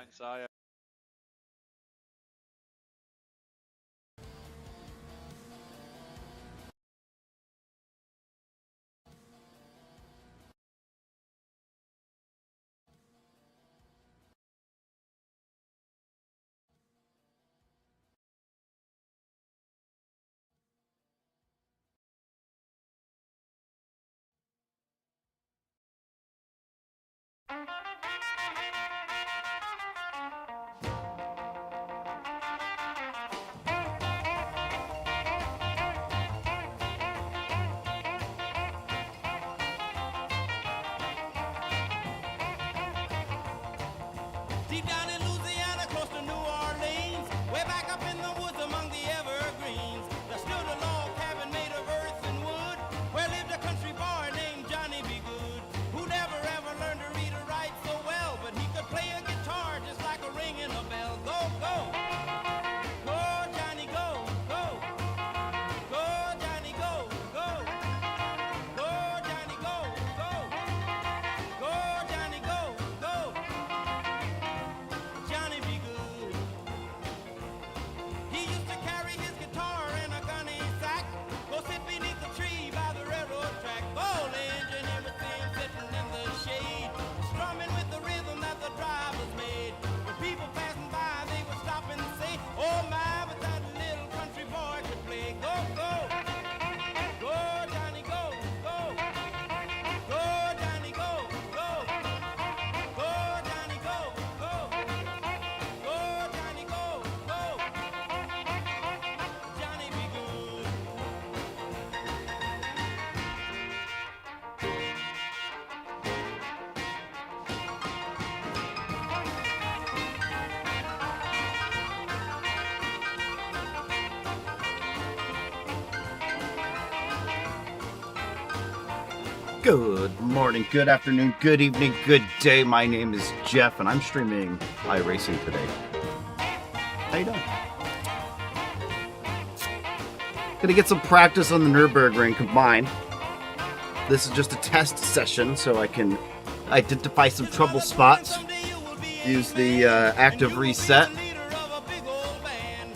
Saya. Deep down in Louisiana, close to New Orleans, way back up in the woods among the evergreens, there stood a log cabin made of earth and wood, where lived a country boy named Johnny B. Good, who never ever learned to read or write so well, but he could play a guitar just like a ringing a bell. Go, go! Go, Johnny, go, go! Go, Johnny, go, go! Go, Johnny, go, go! Go, Johnny, go, go! Johnny be good. He used to carry his guitar in a gunny sack, go sit beneath the tree by the railroad track. Gold engine, everything sitting in the shade, strumming with the rhythm that the drivers made. When people passing by, they would stop and say, "Oh my, but that little country boy could play." Go, go, go, Johnny, go, go, go, Johnny, go, go, go, Johnny, go, go. Go, Johnny, go, go. Johnny be good. Good morning, good afternoon, good evening, good day. My name is Jeff, and I'm streaming iRacing today. How you doing? Gonna get some practice on the Nurburgring combined. This is just a test session, so I can identify some trouble spots. Use the active reset.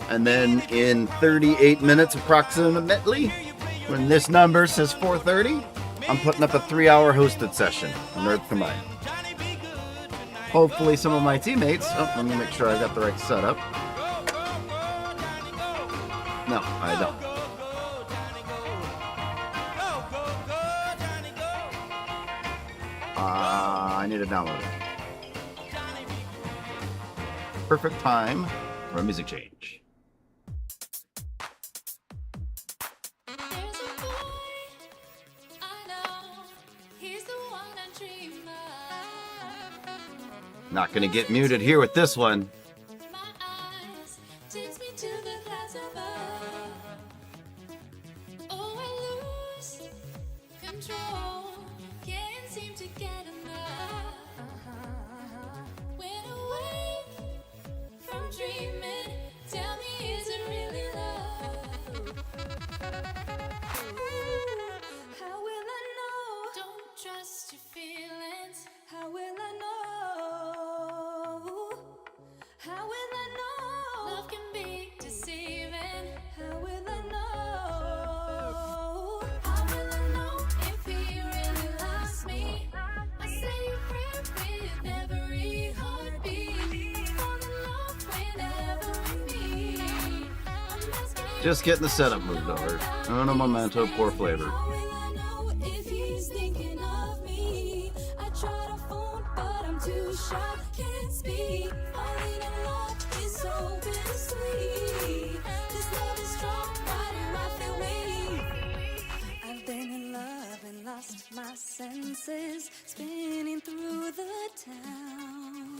And then in 38 minutes approximately, when this number says 4:30, I'm putting up a 3-hour hosted session, Nurb combined. Hopefully some of my teammates, let me make sure I got the right setup. No, I don't. I need to download it. Perfect time for a music change. Not gonna get muted here with this one. Just getting the setup moved over. Uno momento, poor flavor. I've been in love and lost my senses, spinning through the town.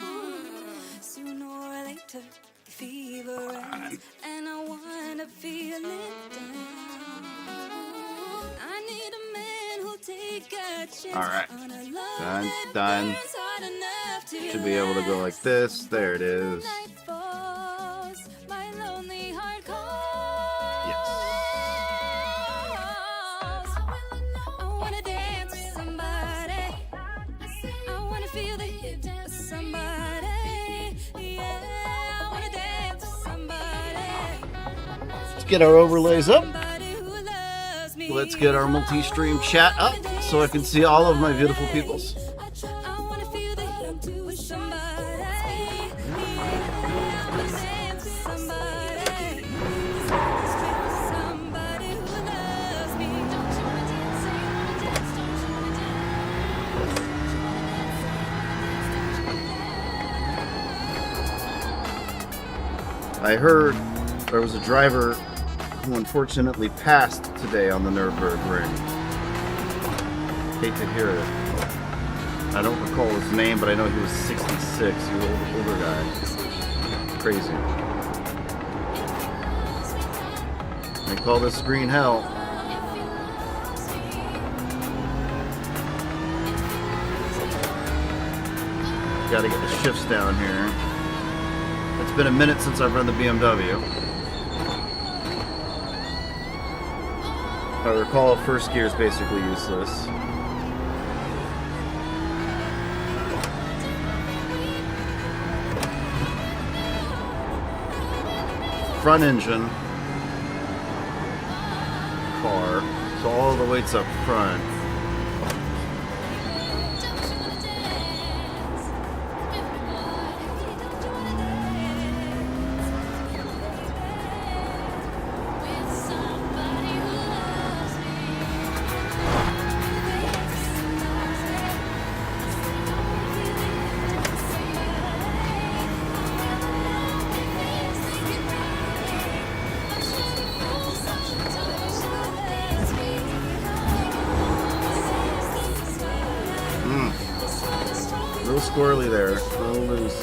Sooner or later, the fever ends, and I wanna feel it down. I need a man who'll take a chance. All right, on a love done. that's hard enough to Should be able to go like this. There it is. night falls, my lonely heart calls. I wanna dance with somebody. I wanna feel the hit of somebody. get our overlays up. Let's get our multi-stream chat up so I can see all of my beautiful peoples. I heard there was a driver who unfortunately passed today on the Nürburgring. Hate to hear it. I don't recall his name, but I know he was 66. He was an older guy. Crazy. They call this green hell. Gotta get the shifts down here. It's been a minute since I've run the BMW. If I recall, first gear is basically useless. Front engine. Car. So all the weight's up front. A little squirrely there, a little loose.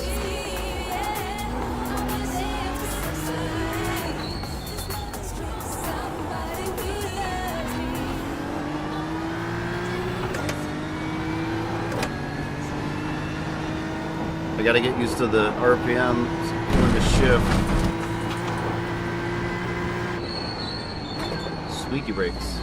I gotta get used to the RPM when to shift. Squeaky brakes.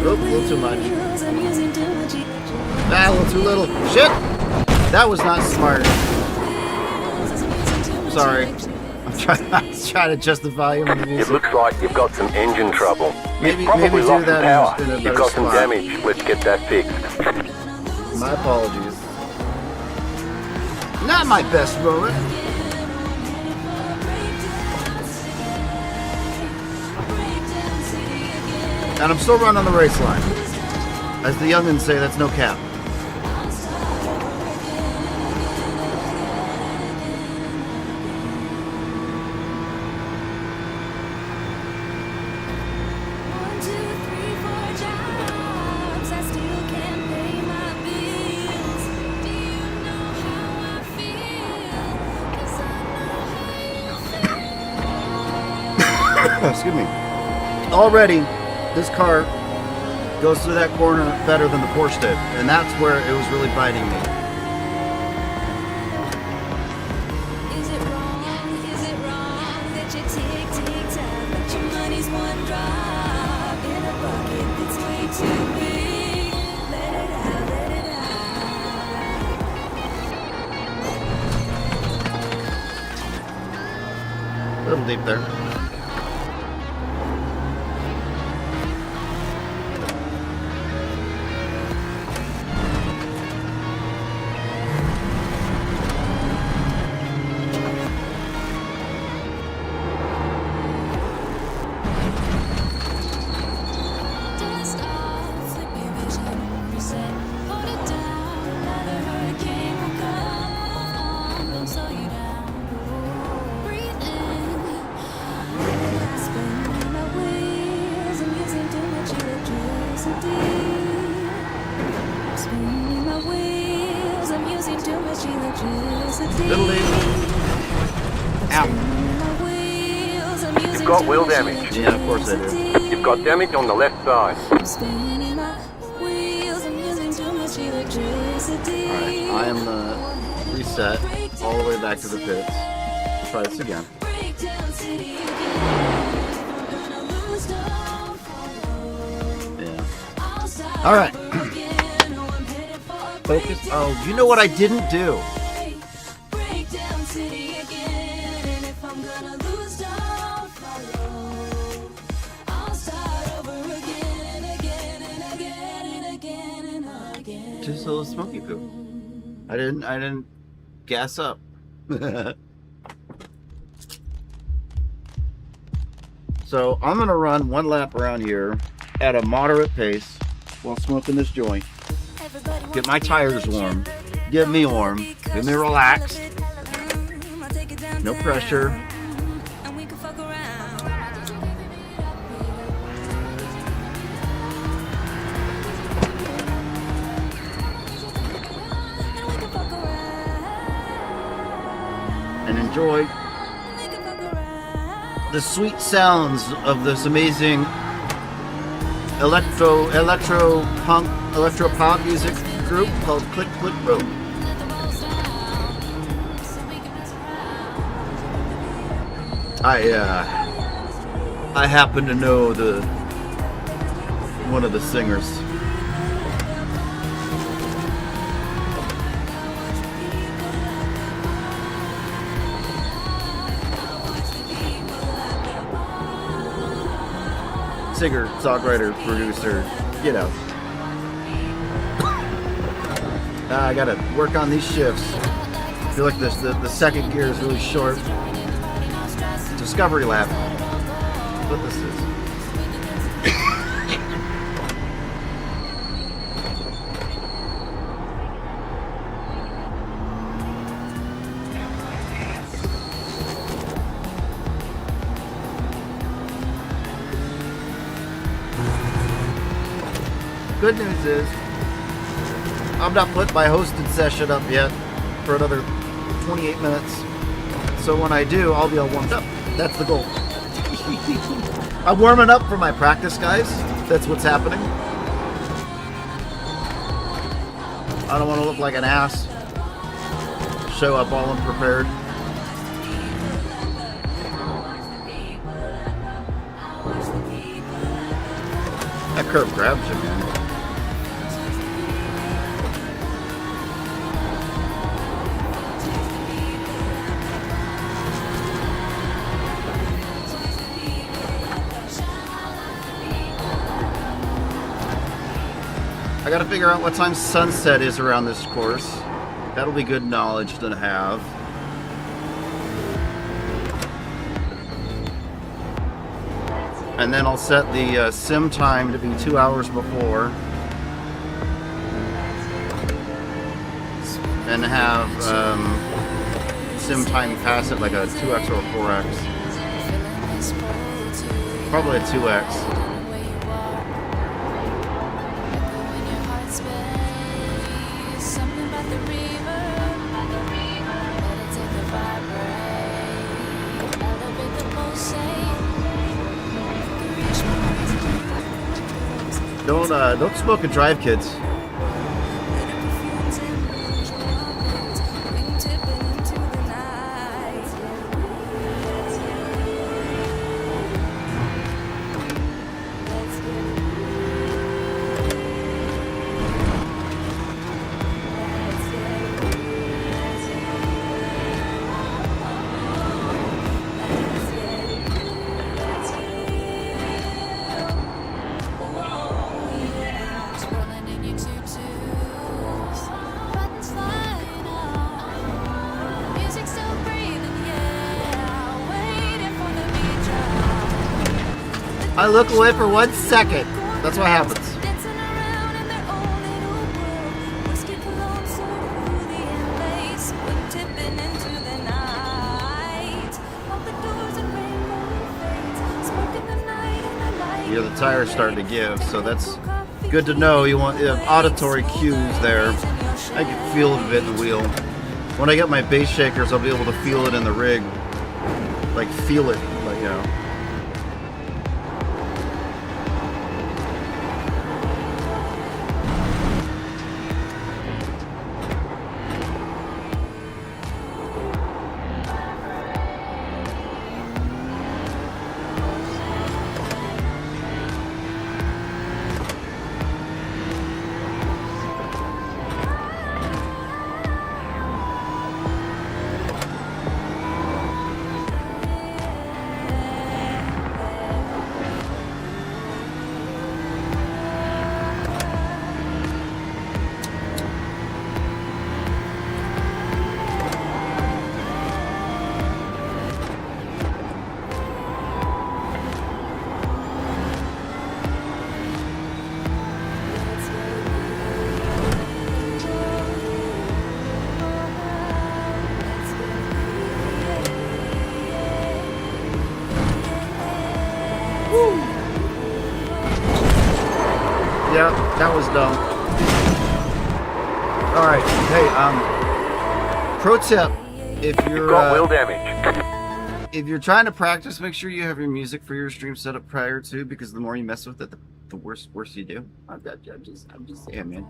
Oh, a little too much. Ah, a little too little. Shit! That was not smart. Sorry. I'm trying to adjust the volume of the music. It looks like you've got some engine trouble. Maybe You've probably do lost some that power. in a You've better got some spot. damage. Let's get that fixed. My apologies. Not my best moment. And I'm still running on the race line. As the youngins say, that's no cap. Excuse me. Already, this car goes through that corner better than the Porsche did, and that's where it was really biting me. Is it wrong that you tick tock, but your money's one drop in a bucket that's way too big? Let it out, let it out. A little deep there. Dust off, flip your vision, reset, hold it down. Another hurricane will come, don't slow you down. Breathe in, spinning my wheels. I'm using too much electricity. Spinning my wheels. I'm using too much electricity. Little deep. Ow. Spinning my wheels. I'm using You've got too wheel much damage. Yeah, of course I do. electricity. You've got damage on the left side. I'm spinning my wheels. I'm Alright, I am the reset all the way back to the pits. Try this again. Yeah. Alright. Focus. Oh, you know what I didn't do? Just a little smoky poo. I didn't gas up. So I'm gonna run one lap around here at a moderate pace while smoking this joint. Get my tires warm. Get me warm. Get me relaxed. No pressure. And enjoy the sweet sounds of this amazing electro pop music group called Click Click Boom. I happen to know one of the singers. Singer, songwriter, producer, you know. I gotta work on these shifts. I feel like the second gear is really short. Discovery lap. What this is. Good news is, I'm not putting my hosted session up yet for another 28 minutes. So when I do, I'll be all warmed up. That's the goal. I'm warming up for my practice, guys. That's what's happening. I don't want to look like an ass. Show up all unprepared. That curve grabs you, man. I gotta figure out what time sunset is around this course. That'll be good knowledge to have. And then I'll set the sim time to be 2 hours before. And have sim time pass it like a 2x or a 4x. Probably a 2x. Don't smoke and drive, kids. I look away for 1 second. That's what happens. Yeah, the tire's starting to give, so that's good to know. You have auditory cues there. I can feel it a bit in the wheel. When I get my bass shakers, I'll be able to feel it in the rig. Like, feel it, like, you know. Yeah, that was dumb. All right, hey, pro tip: if You've you're got wheel damage. if you're trying to practice, make sure you have your music for your stream set up prior to, because the more you mess with it, the worse you do. I'm just saying, man.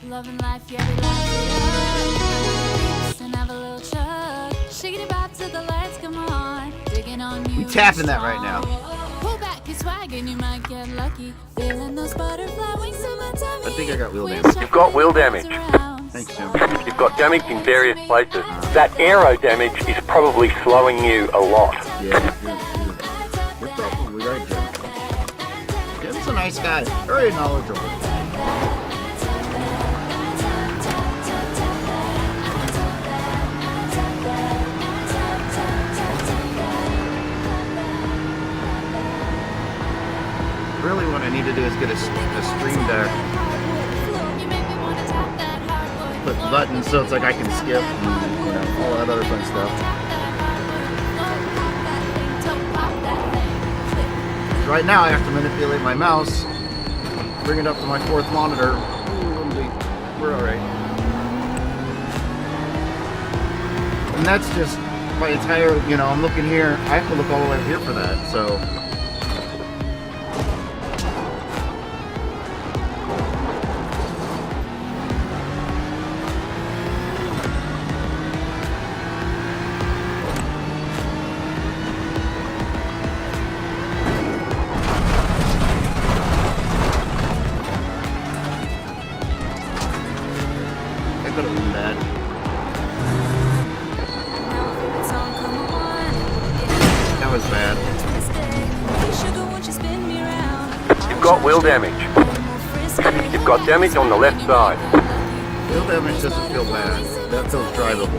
Loving life, yeah, we light it up. And have a little chug. Shaking it back to the lights, come on. Digging on you. We tapping that right now. Pull back your swag and you might get lucky. Feeling those butterfly wings of my tummy. I think I got wheel damage. You've got wheel damage. Thanks, Jim. You've got damage in various places. That aero damage is probably slowing you a lot. Yeah, you're probably right, Jim. Jim's a nice guy, very knowledgeable. Really, what I need to do is get a stream deck, put buttons so it's like I can skip and, you know, all that other fun stuff. Right now I have to manipulate my mouse, bring it up to my 4th monitor. We're alright. And that's just my entire, you know, I'm looking here, I have to look all the way up here for that, so. You've got wheel damage. You've got damage on the left side. Wheel damage doesn't feel bad. That feels drivable.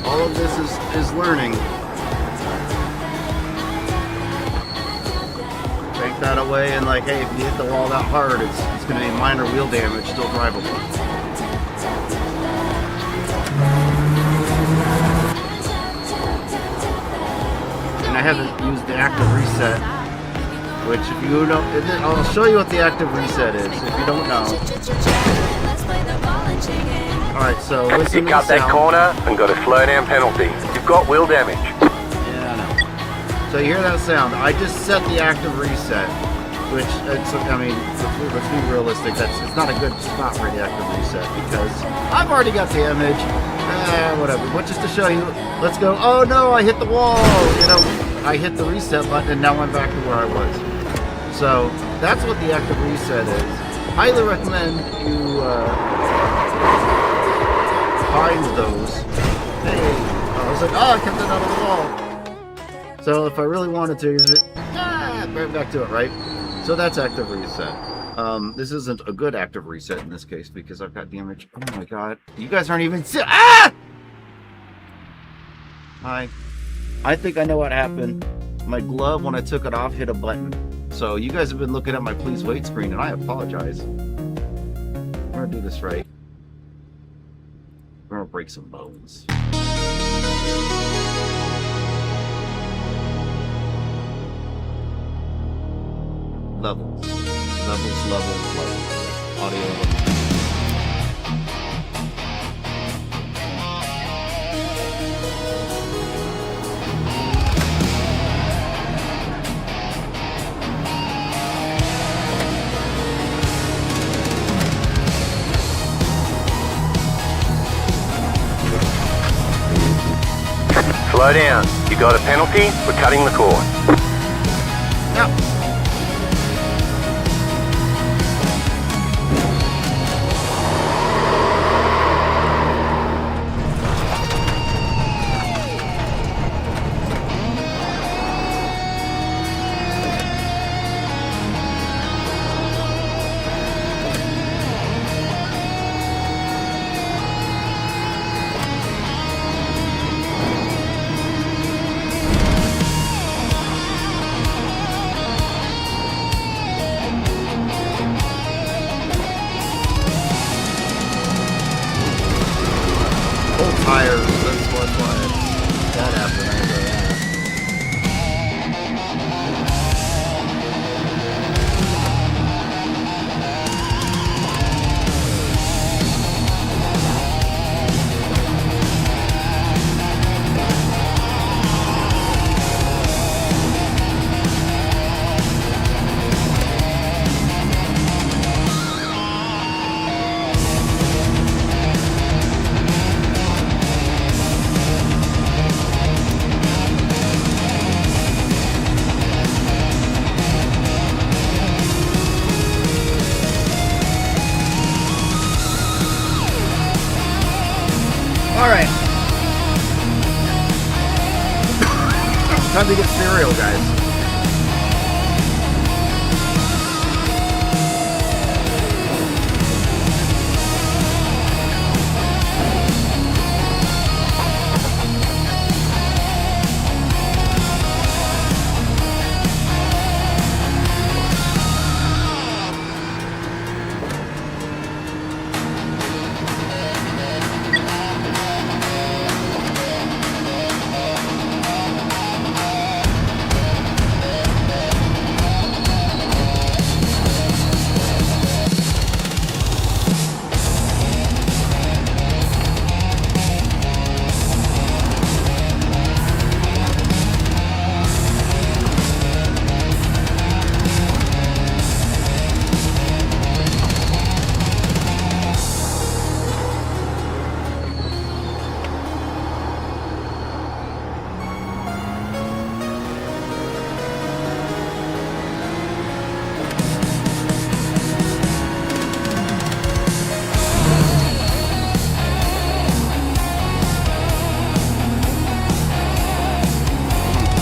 All of this is learning. Take that away and like, hey, if you hit the wall that hard, it's going to be minor wheel damage, still drivable. And I haven't used the active reset, which if you don't, I'll show you what the active reset is if you don't know. Alright, so listen You to cut the that sound. corner and got a slow down penalty. You've got wheel damage. Yeah, I know. So you hear that sound? I just set the active reset, which I mean, let's be realistic. It's not a good spot for the active reset because I've already got the image. Whatever. But just to show you, let's go. Oh no, I hit the wall. You know, I hit the reset button and now I'm back to where I was. So that's what the active reset is. Highly recommend you find those. Hey, I was like, oh, I kept it out of the wall. So if I really wanted to, right back to it, right? So that's active reset. This isn't a good active reset in this case because I've got damage. Oh my god. You guys aren't even Hi. I think I know what happened. My glove, when I took it off, hit a button. So you guys have been looking at my please wait screen and I apologize. I'm gonna do this right. We're gonna break some bones. Levels. Levels. Audio. Slow down. You got a penalty for cutting the cord. Yep. tires. That's why that happened. I know that. Alright. Time to get cereal, guys.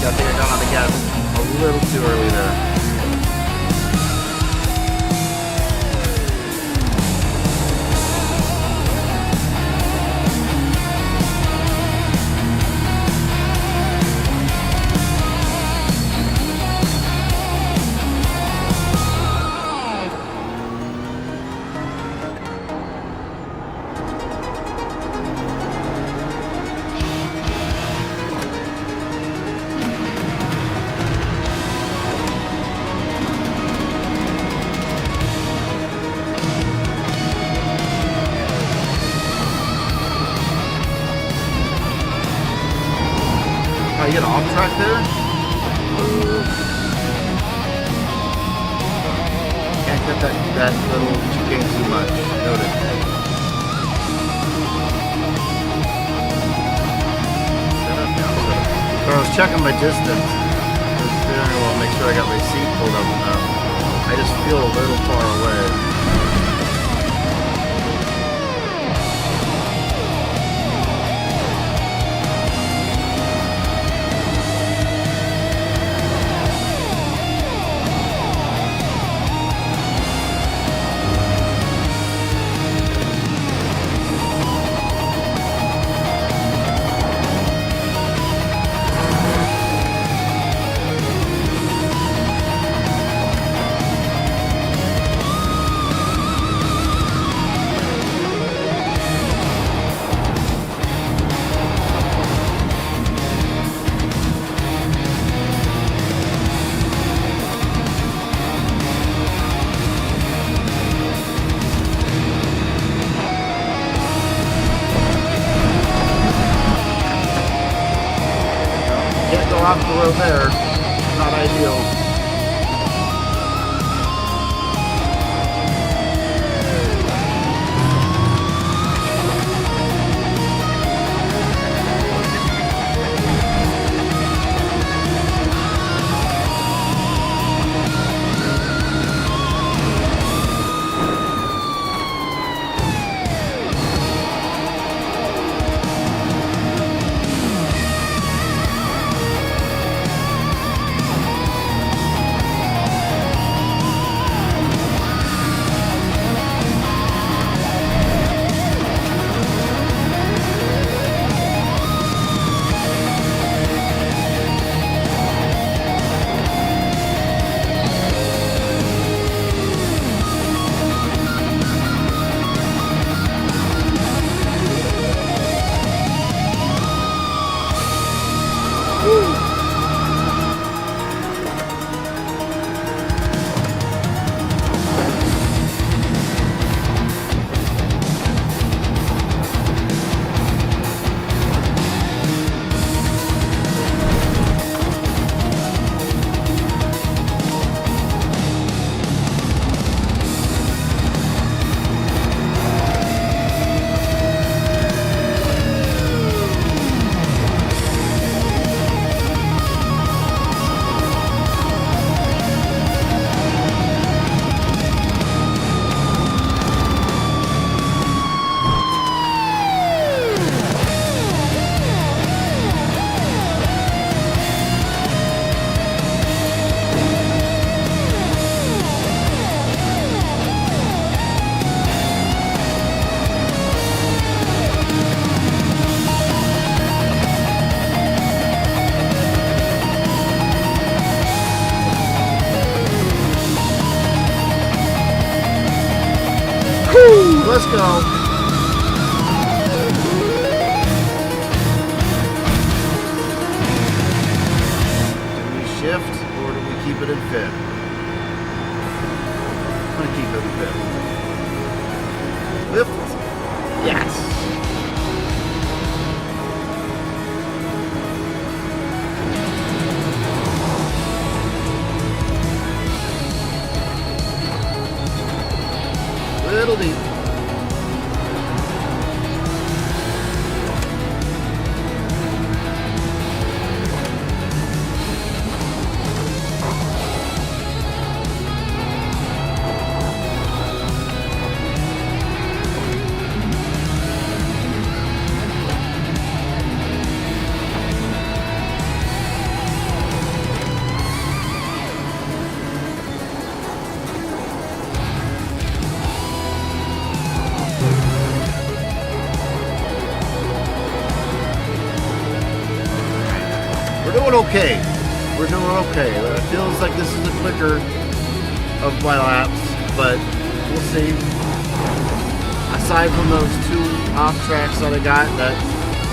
Got there down on the gas a little too early there. Oh, you get off track there? Can't cut that little chicane too much. Noted. So I was checking my distance. The steering wheel, make sure I got my seat pulled up enough. I just feel a little far away. Off the road there, not ideal. go. Do we shift or do we keep it in fifth? I'm gonna keep it in fifth. Fifth? Yes. Little deep. We're doing okay. We're doing okay. It feels like this is the quicker of my laps, but we'll see. Aside from those 2 off tracks that I got, that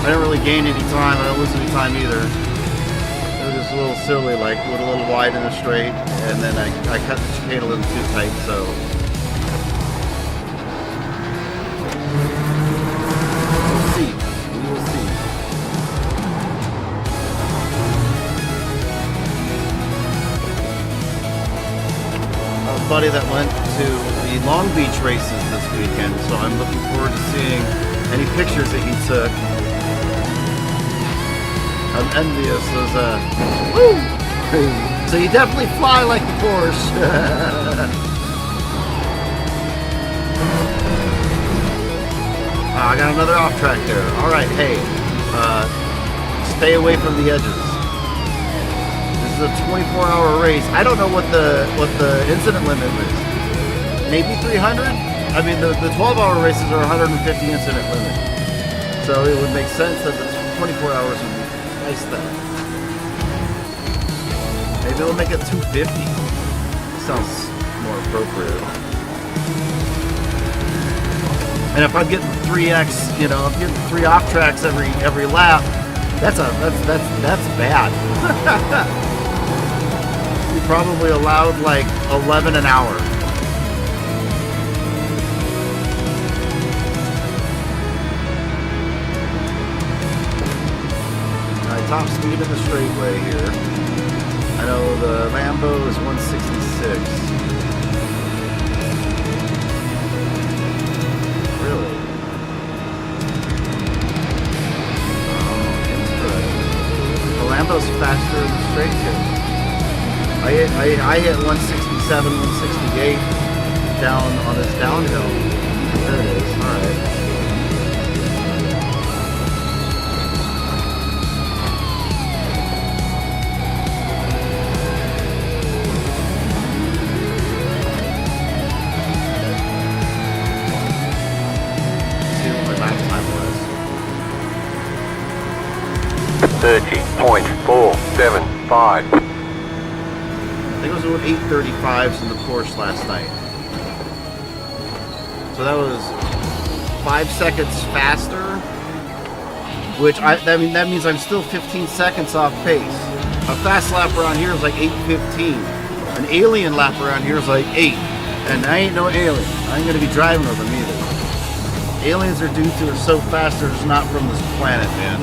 I didn't really gain any time. I didn't lose any time either. It was just a little silly, like went a little wide in the straight, and then I cut the chicane a little too tight. So we'll see. We will see. Buddy that went to the Long Beach races this weekend, so I'm looking forward to seeing any pictures that he took. I'm envious. Woo! So you definitely fly like the Porsche. I got another off track there. All right, hey, stay away from the edges. A 24-hour race. I don't know what the incident limit is. Maybe 300. I mean, the 12-hour races are 150 incident limit. So it would make sense that the 24 hours would be twice that. Maybe we'll make it 250. Sounds more appropriate. And if I'm getting 3x, I'm getting 3 off tracks every lap. That's bad. Probably allowed like 11 an hour. Alright, top speed in the straightaway here. I know the Lambo is 166. Really? Oh, interesting. The Lambo's faster in the straight here. I hit 167, 168 down on this downhill. There it is. All right. Let's see what my lap time was. 30.475. I think it was doing 835s in the Porsche last night. So that was 5 seconds faster, which that means I'm still 15 seconds off pace. A fast lap around here is like 8:15. An alien lap around here is like 8. And I ain't no alien. I ain't gonna be driving with them either. Aliens are dudes who are so fast they're just not from this planet, man.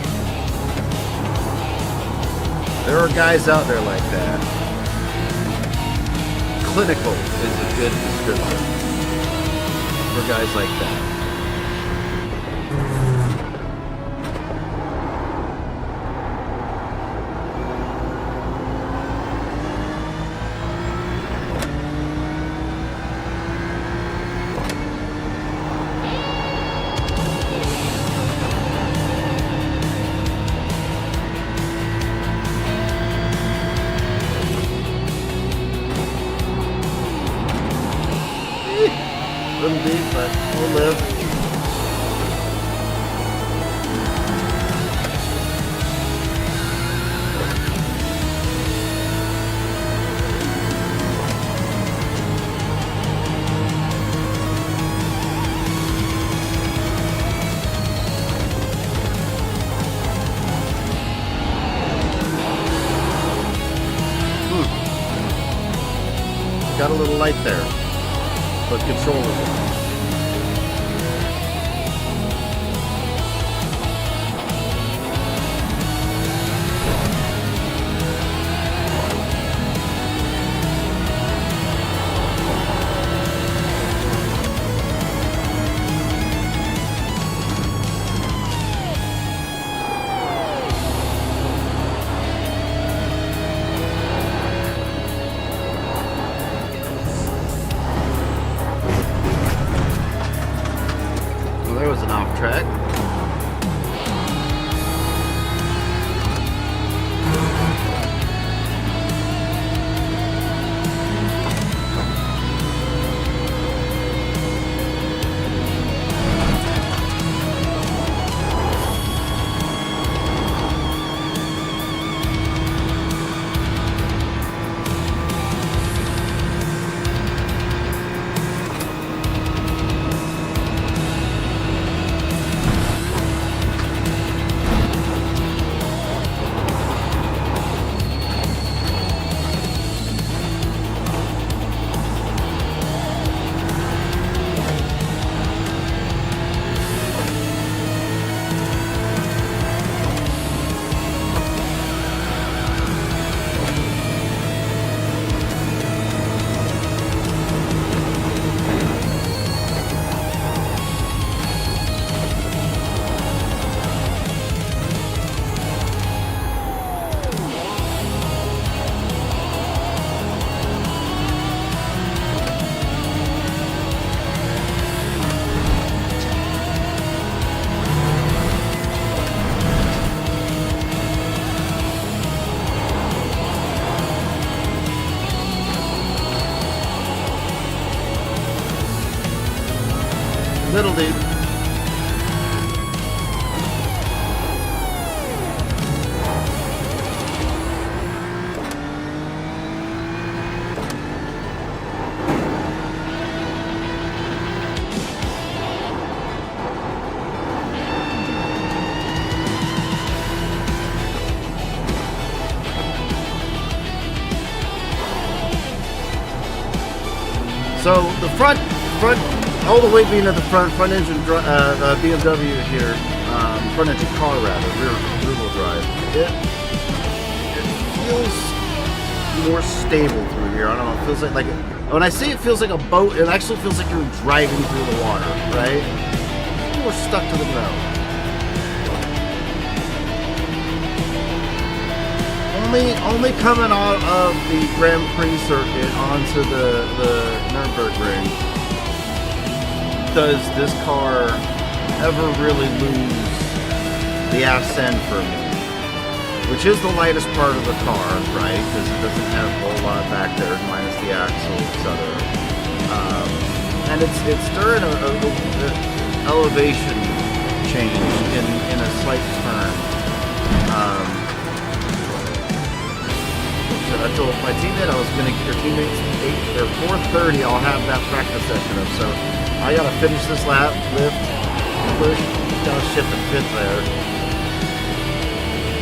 There are guys out there like that. Clinical is a good description for guys like that. Little deep, but we'll live. got a little light there, but controllable. Well, there was an off track. Little dude. So the front, all the way being at the front engine BMW here, front engine car rather, rear wheel drive. It feels more stable through here. I don't know. It feels like when I say it feels like a boat, it actually feels like you're driving through the water, right? More stuck to the ground. Only coming out of the Grand Prix circuit onto the Nürburgring does this car ever really lose the ascent for me, which is the lightest part of the car, right? Because it doesn't have a whole lot back there, minus the axle, etc. And it's during a elevation change in a slight turn. I told my teammate I was going to get your teammates 4:30. I'll have that practice session up. So I got to finish this lap, lift, push, got to shift and fit there.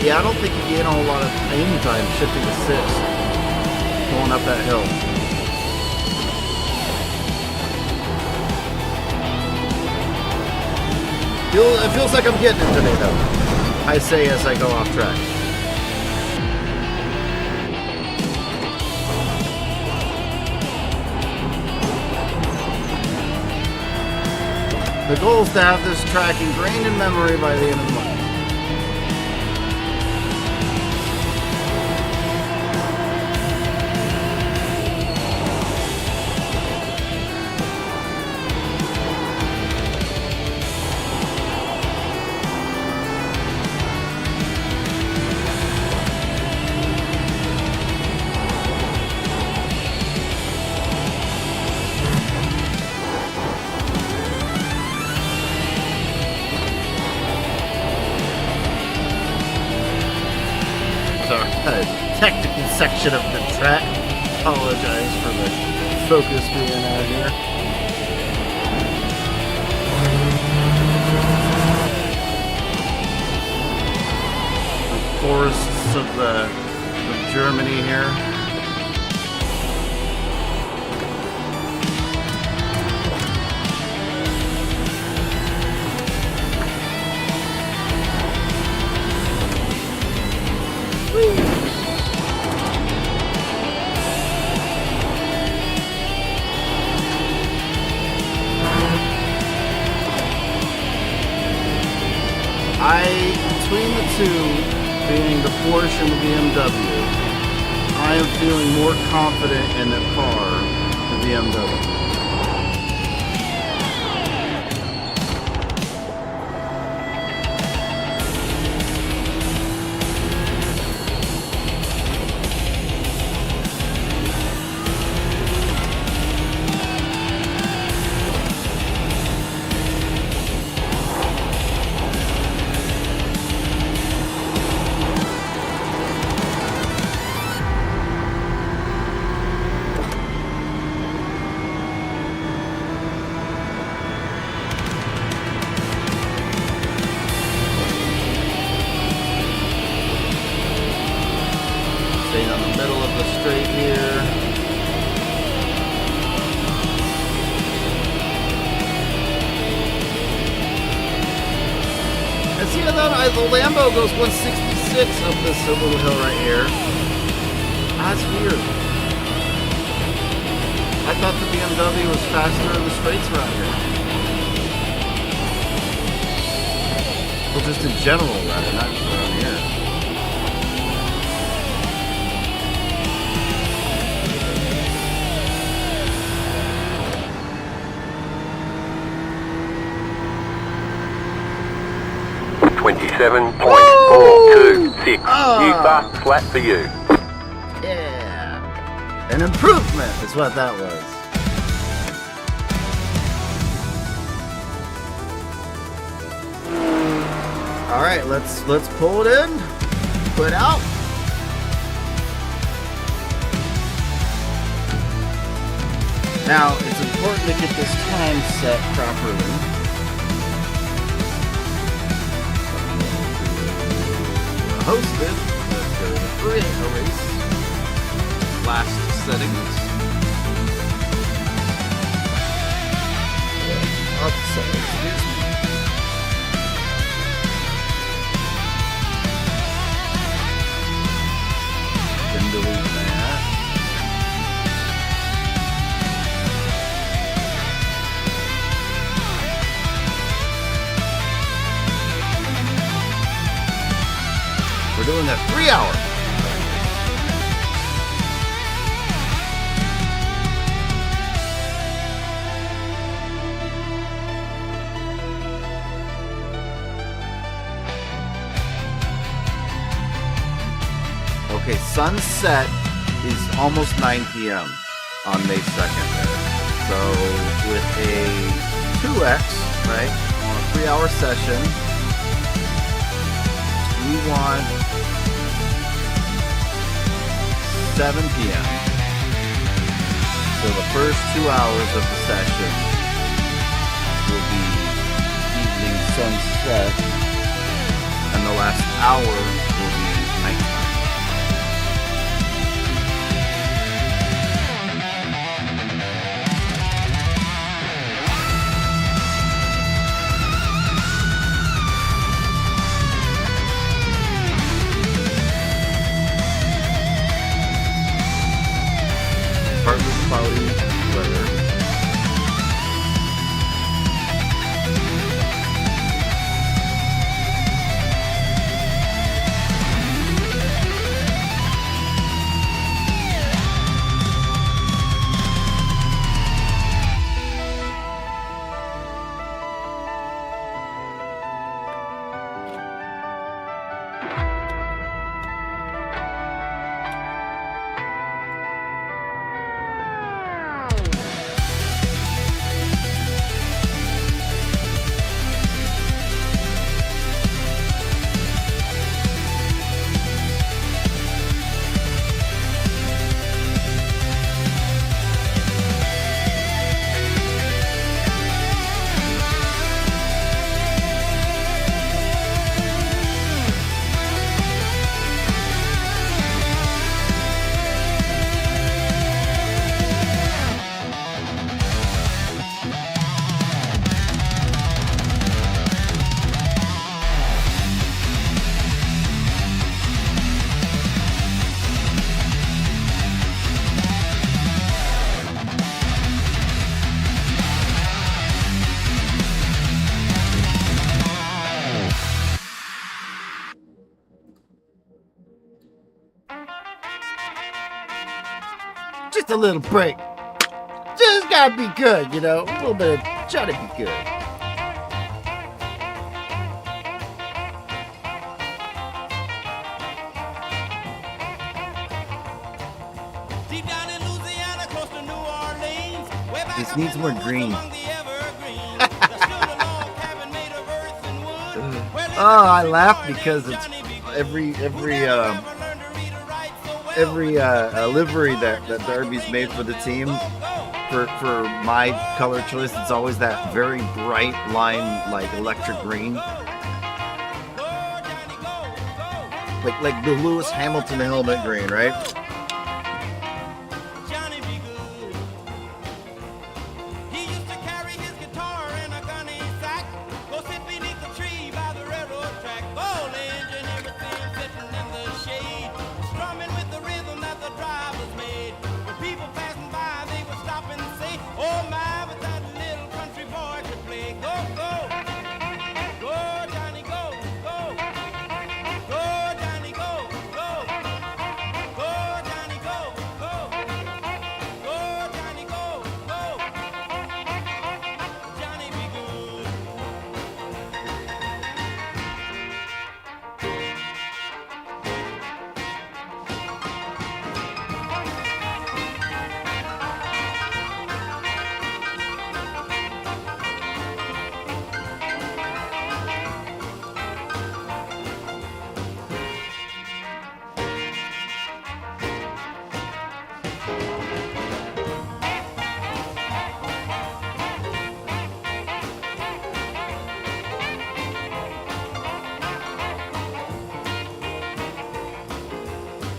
Yeah, I don't think you gain a whole lot of aim time shifting to 6 going up that hill. It feels like I'm getting it today, though. I say as I go off track. The goal is to have this track ingrained in memory by the end of the month. Technical section of the track. Apologize for the focus being out here. The forests of Germany here. Between the two, being the Porsche and the BMW, I am feeling more confident in the car, the BMW. Staying on the middle of the straight here. And see how that the Lambo goes 166 up this little hill right here. That's weird. I thought the BMW was faster in the straights around here. Well, just in general, rather, not just around here. .426. You fast flat for you. Yeah. An improvement is what that was. Alright, let's pull it in. Put out. Now, it's important to get this time set properly. Hosted. Let's go to create a race. Last settings. Excuse me. Then delete that. We're doing a 3 hour. Okay, sunset is almost 9 p.m. on May 2nd. So with a 2X, right, on a 3 hour session, we want 7 p.m. So the first 2 hours of the session will be evening sunset, and the last hour will be nighttime. Partly cloudy weather. just a little break. Just gotta be good, you know. A little bit of try to be good. Deep down in Louisiana, close to New Orleans, way back This up needs in more the woods green. among the evergreens, there stood a log cabin made of earth and wood, where lived a Oh, I country laugh boy because named it's Johnny B. Good, every who never ever learned to read or write so well. livery that Derby's made for the team. For my color choice, it's always that very bright line, like electric green, like the Lewis Hamilton helmet green, right? Johnny be good. He used to carry his guitar in a gunny sack, go sit beneath the tree by the railroad track. Old engine, everything sitting in the shade, strumming with the rhythm that the drivers made. When people passing by, they would stop and say, "Oh my, but that little country boy could play." Go, go, go, Johnny, go, go, go, Johnny, go, go, go, Johnny, go, go, go, Johnny, go, go. Johnny be good.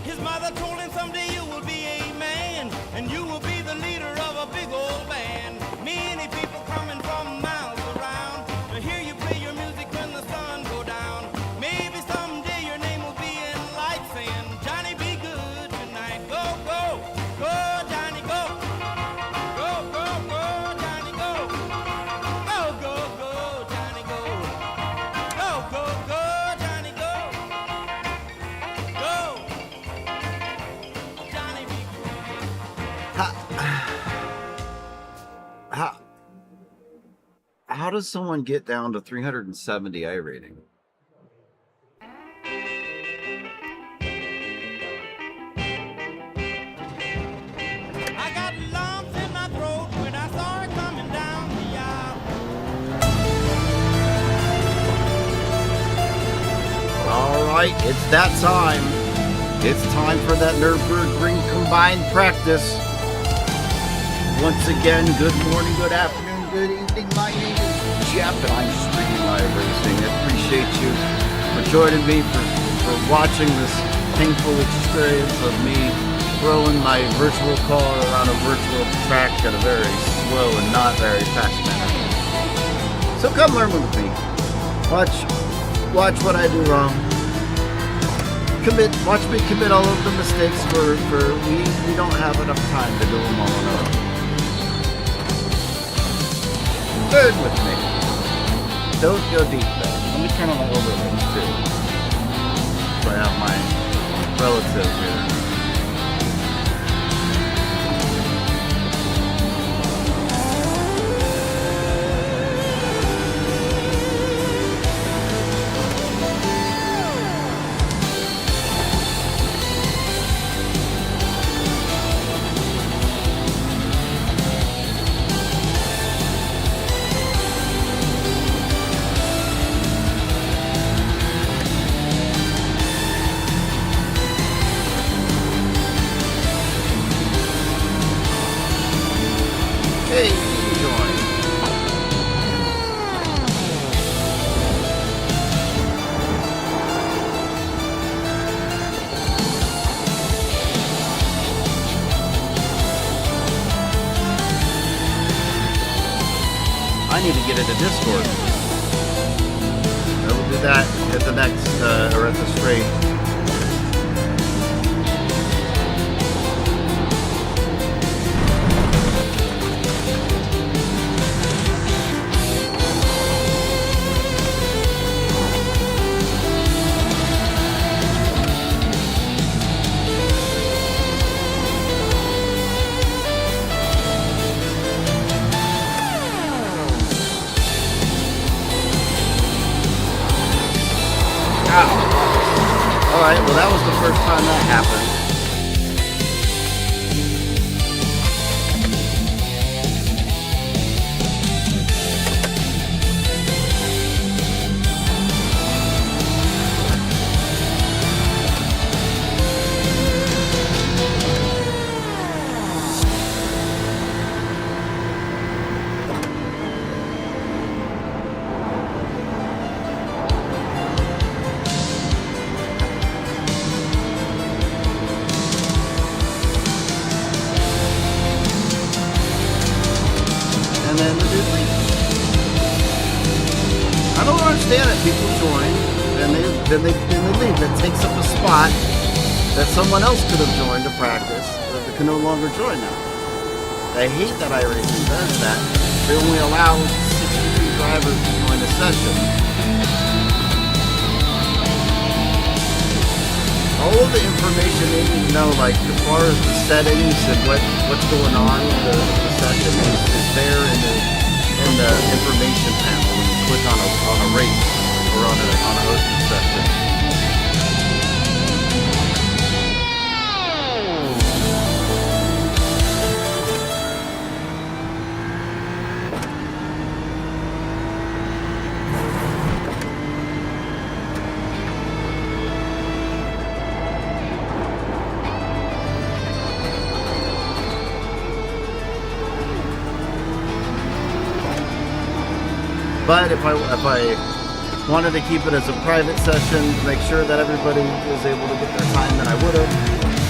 His mother told him someday you will be a man, and you will be the leader of a big old band. Many people coming from miles around to hear you play your music when the sun go down. Maybe someday your name will be in lights saying, "Johnny be good tonight." Go, go, go, Johnny, go. Go, go, go, Johnny, go. Go, go, go, Johnny, go. Go, go, go, Johnny, go. Go. Johnny be How does someone get down to 370 I rating? I got lumps in my throat when I saw her coming down the aisle. All right, it's that time. It's time for that Nürburgring combined practice. Once again, good morning, good afternoon, good evening. My name is Jeff, and I'm streaming iracing. I appreciate you for joining me, for watching this painful experience of me throwing my virtual car around a virtual track at a very slow and not very fast manner. So come learn with me. Watch what I do wrong. Watch me commit all of the mistakes for we don't have enough time to do them all on our own. Learn with me. Don't go deep though. Let me turn on my overlays too. So I have my relative here. Hey, enjoy. I need to get into Discord. I will do that at the next, or at the straight. Wow. Alright, well that was the first time that happened. And then the dude leaves. I don't understand it. People join, and then they leave. That takes up a spot that someone else could have joined to practice, but they can no longer join now. I hate that iRacing does that. They only allow 63 drivers to join a session. All of the information they need to know, like as far as the settings and what's going on in the session, is there in the information panel when you click on a race or on a hosted session. But if I wanted to keep it as a private session to make sure that everybody was able to get their time, then I would have.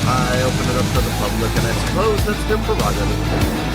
I opened it up to the public, and I suppose that's their prerogative.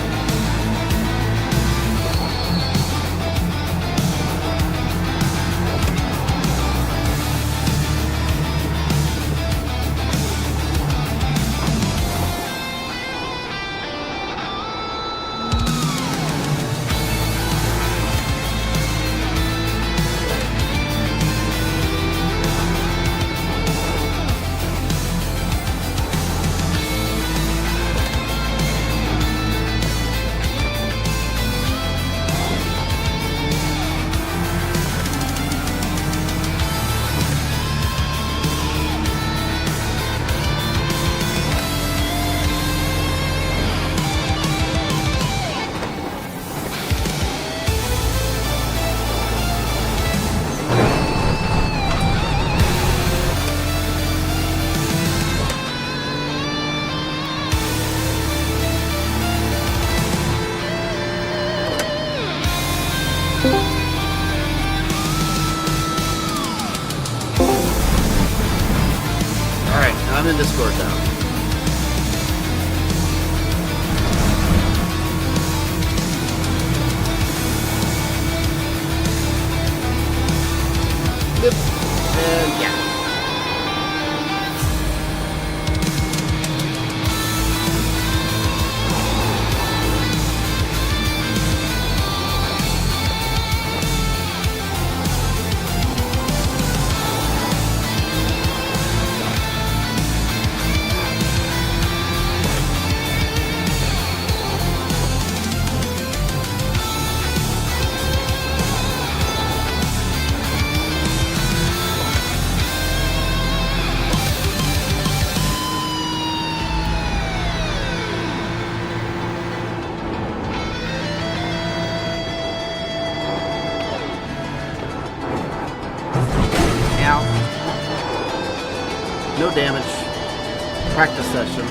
I'm in Discord now. Yep. And yeah. No damage. Practice session.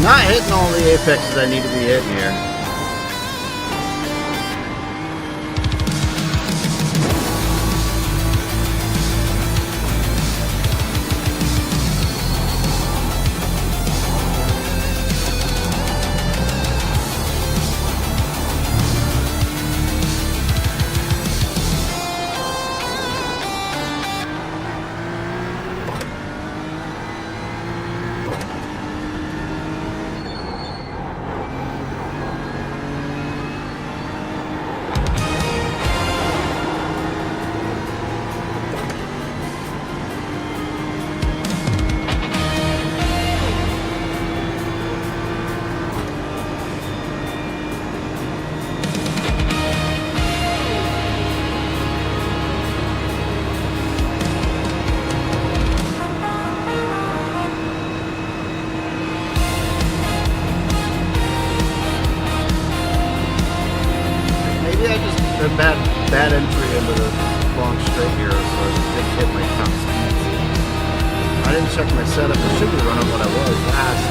Not hitting all the apexes I need to be hitting here. Bad entry into the long straight here, so I didn't hit my top speeds. I didn't check my setup. I should be running what I was last.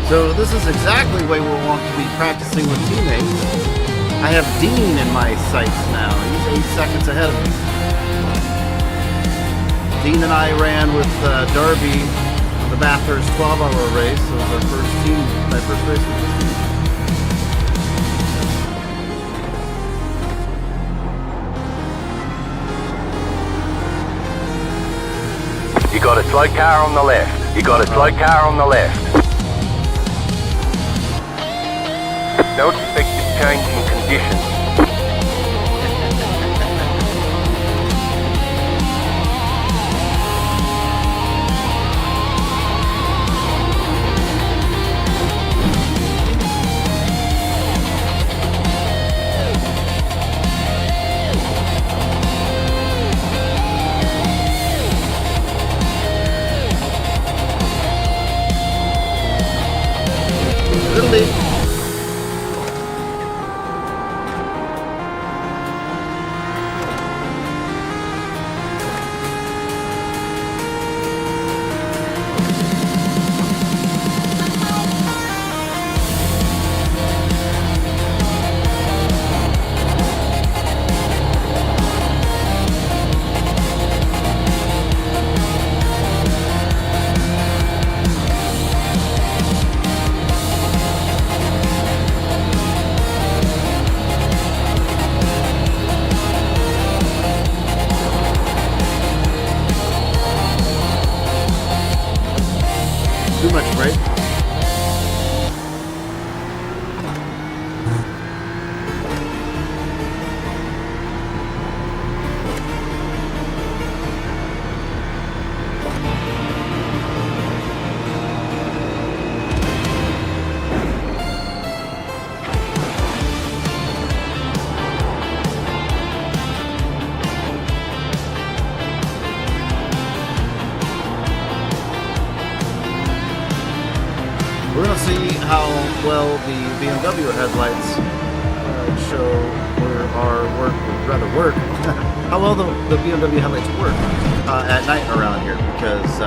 So this is exactly where we'll want to be practicing with teammates. I have Dean in my sights now. He's 8 seconds ahead of me. Dean and I ran with Darby the Bathurst 12-hour race. So it was our first team, my first race with this team. You got a slow car on the left. You got a slow car on the left. No expected change in conditions. Little too much, right? We're going to see how well the BMW headlights show where work, how well the BMW headlights work at night around here, because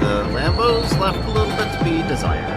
the Lambos left a little bit to be desired.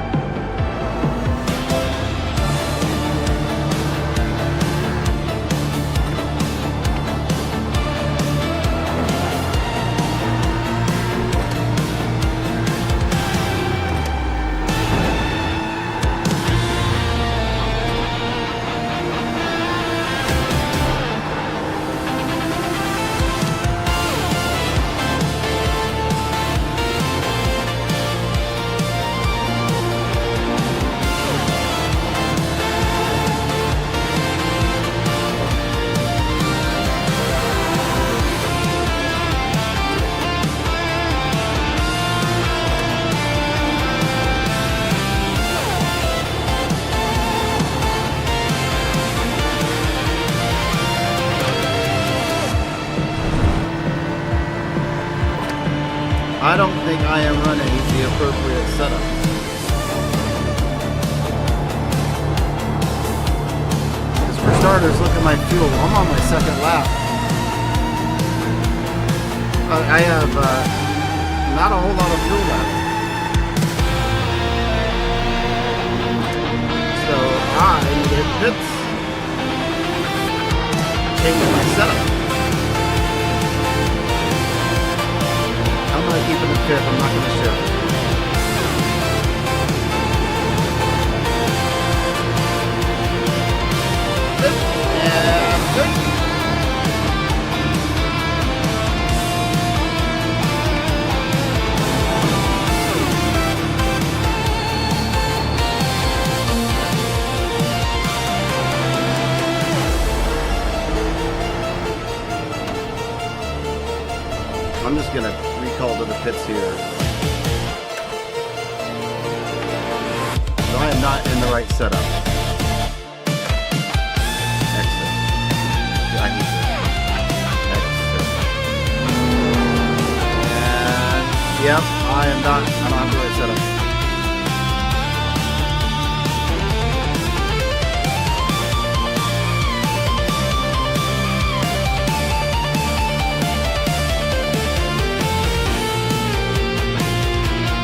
I don't think I am running the appropriate setup. Because for starters, look at my fuel. I'm on my second lap. I have not a whole lot of fuel left. So I need to hit pits. Change my setup. I'm not keeping the pit, I'm not going to shift. And good. I'm just going to recall to the pits here. So I am not in the right setup. Exit. I need to exit. And yep, I don't have the right setup.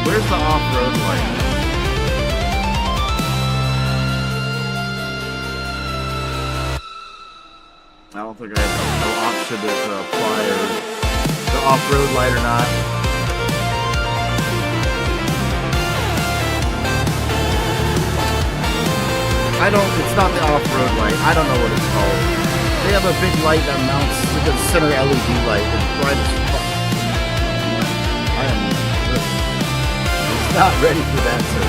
Where's the off-road light? I don't think I have no option to apply the off-road light or not. It's not the off-road light. I don't know what it's called. They have a big light that mounts like a center LED light. It's bright as fuck. I am not ready for that, sir.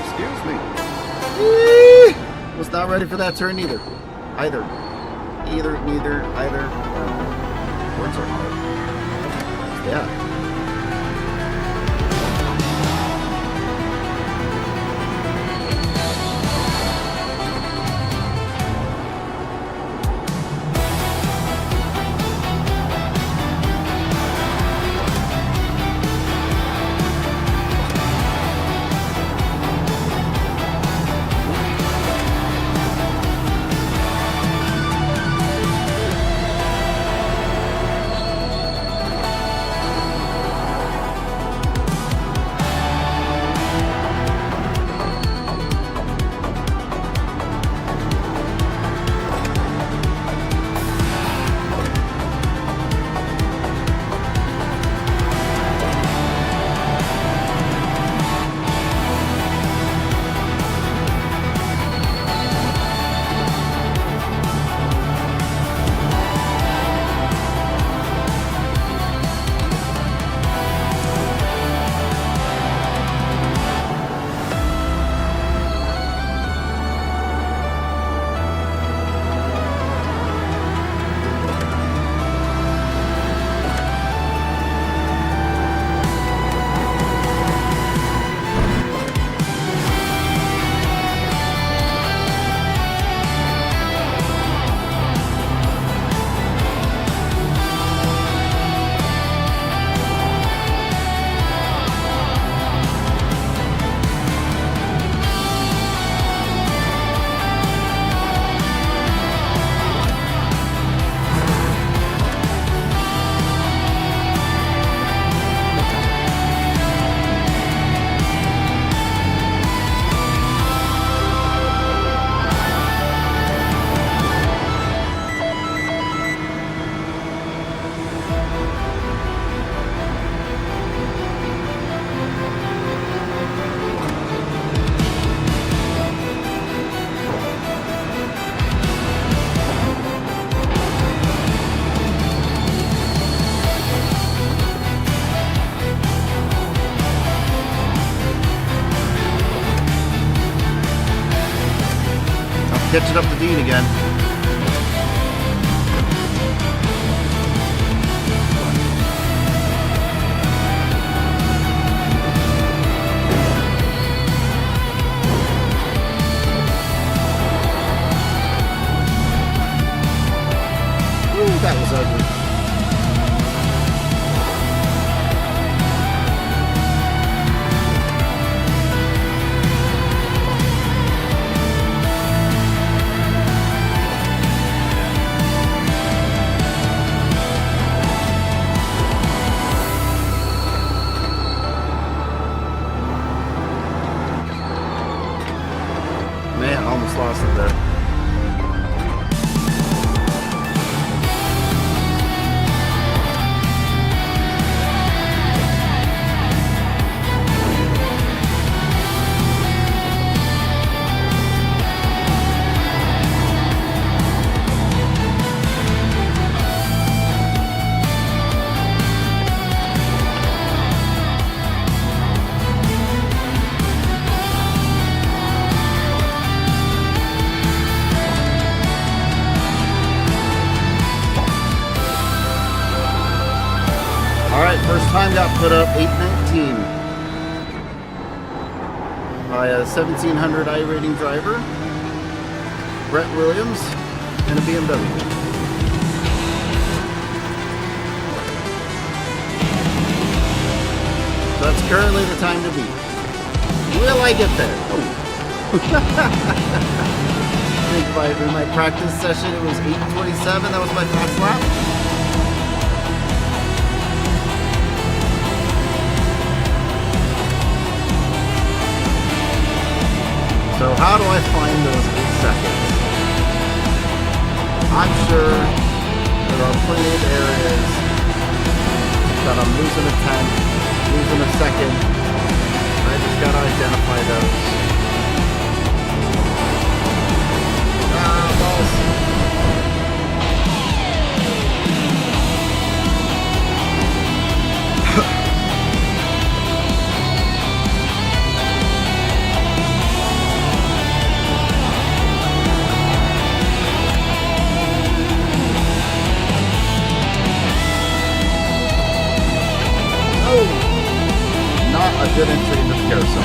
Excuse me. Was not ready for that turn either. Either. Words are hard. Yeah. Catching up to Dean again. Ooh, that was ugly. Man, almost lost it there. Alright, first time got put up, 8:19. By a 1700 I-rating driver, Brett Williams, and a BMW. So that's currently the time to beat. Will I get there? Oh. I think in my practice session it was 8:27, that was my fast lap. So how do I find those 8 seconds? I'm sure there are plenty of areas that I'm losing a tenth, losing a second. I just gotta identify those. Balls. Not a good entry into the carousel.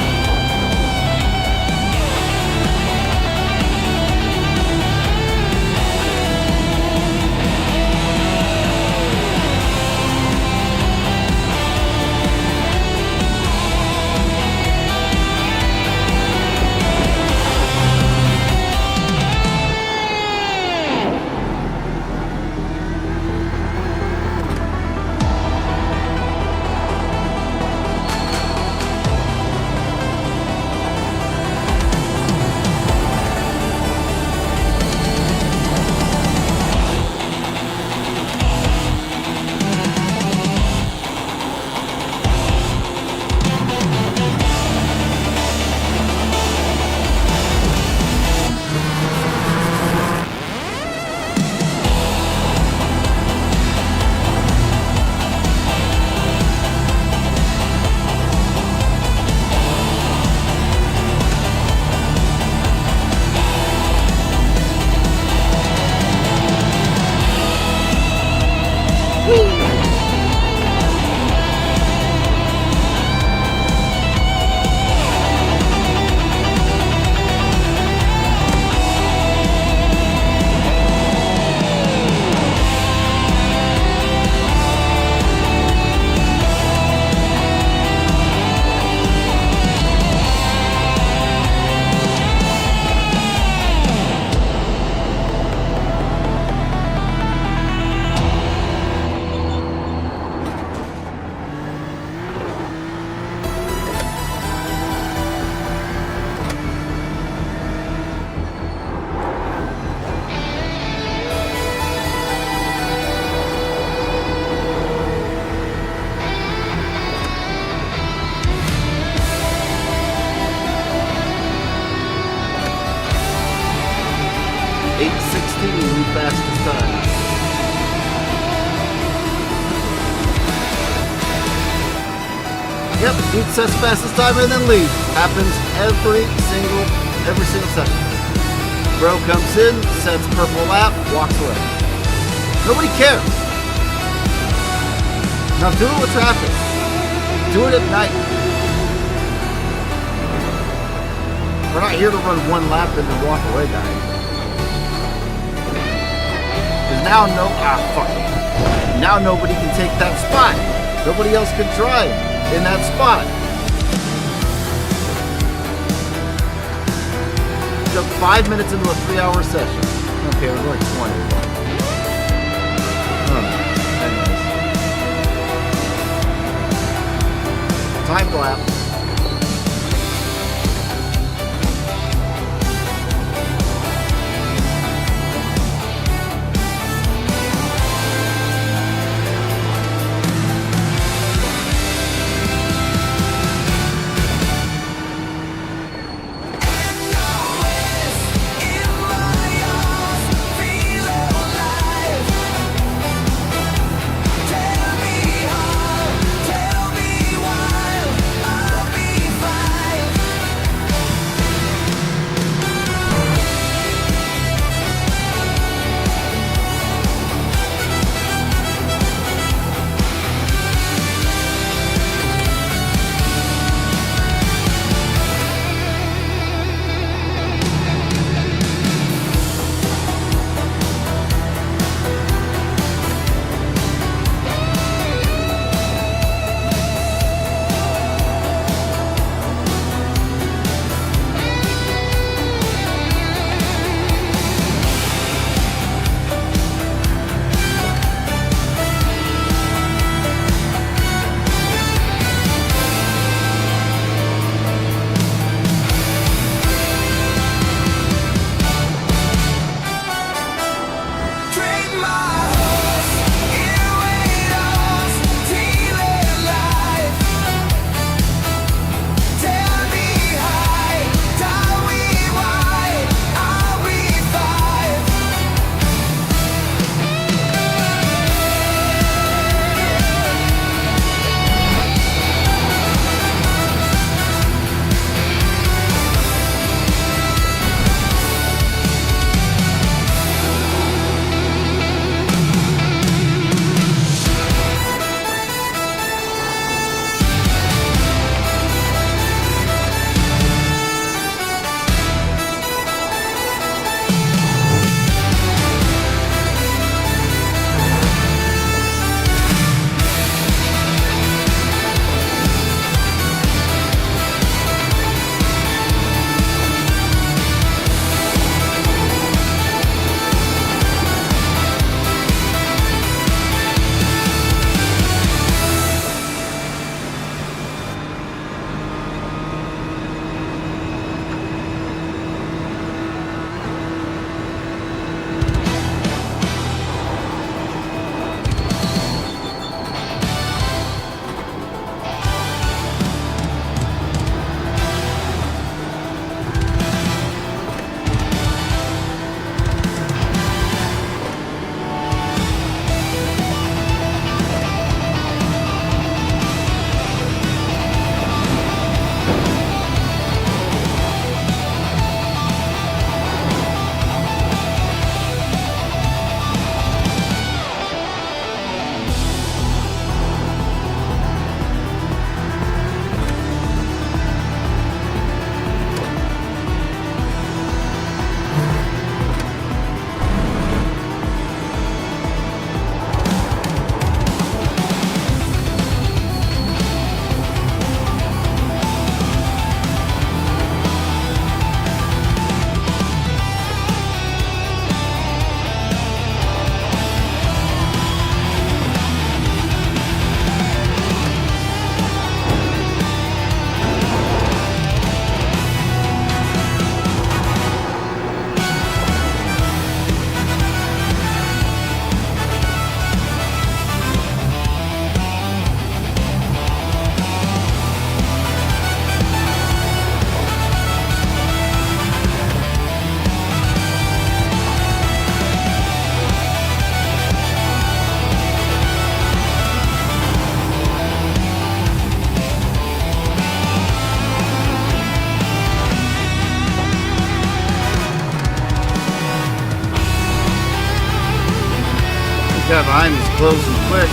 Fastest time. Yep, dude sets fastest time and then leaves. Happens every single session. Bro comes in, sets purple lap, walks away. Nobody cares. Now do it with traffic. Do it at night. We're not here to run one lap and then walk away, guys. Because now nobody can take that spot. Nobody else can drive in that spot. Jump 5 minutes into a 3-hour session. Okay, we're going 20. Anyways. Time lapse. Time is closing quick.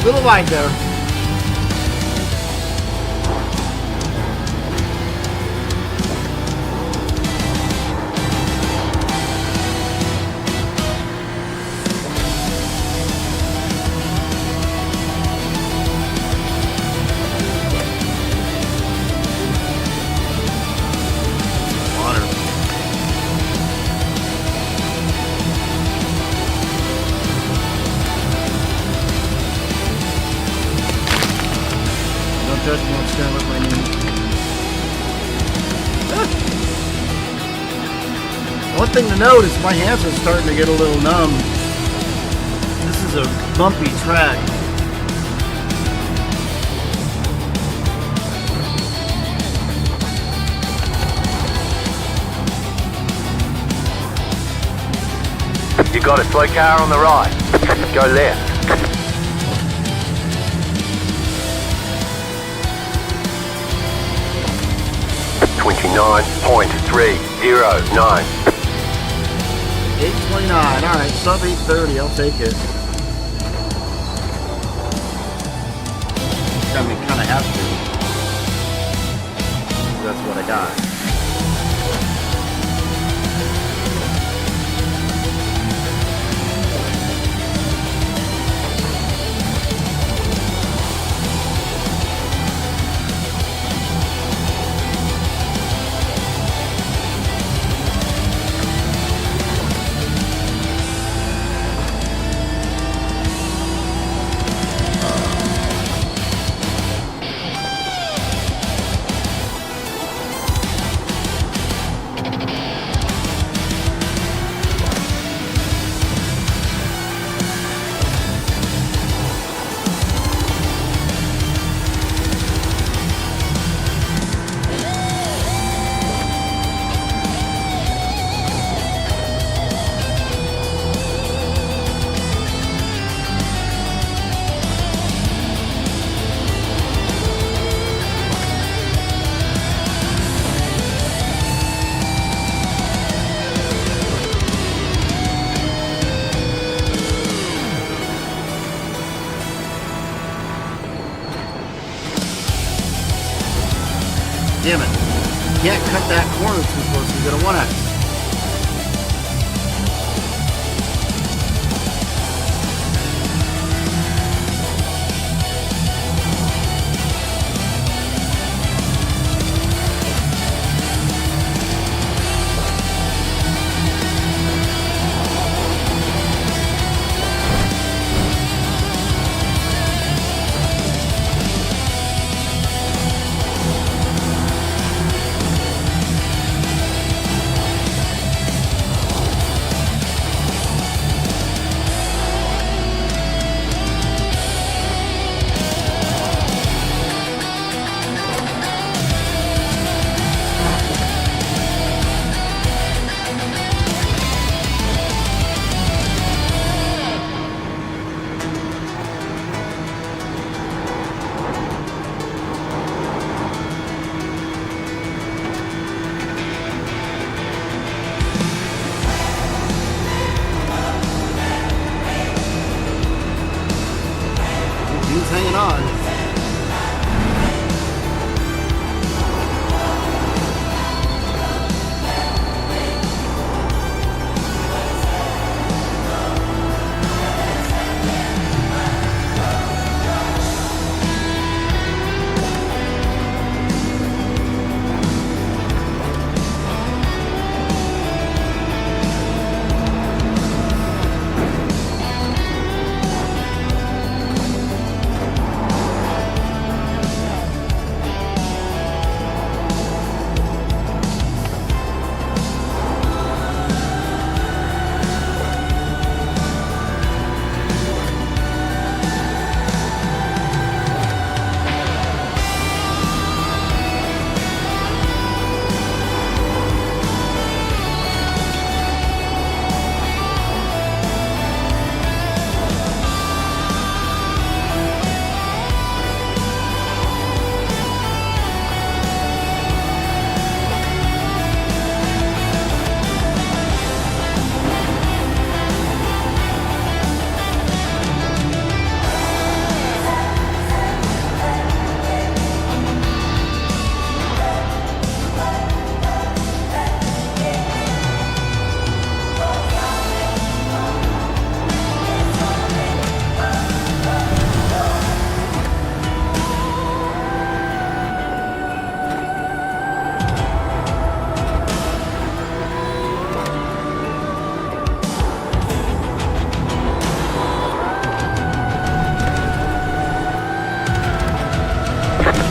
Little wide there. Judge me, I'm staring with my knee. One thing to note is my hands are starting to get a little numb. This is a bumpy track. You got a slow car on the right. Go left. 29.309. 829. Alright, sub 830. I'll take it. I mean, kind of have to. That's what I got. damn it. You can't cut that corner too close. You got a 1X. He's hanging on.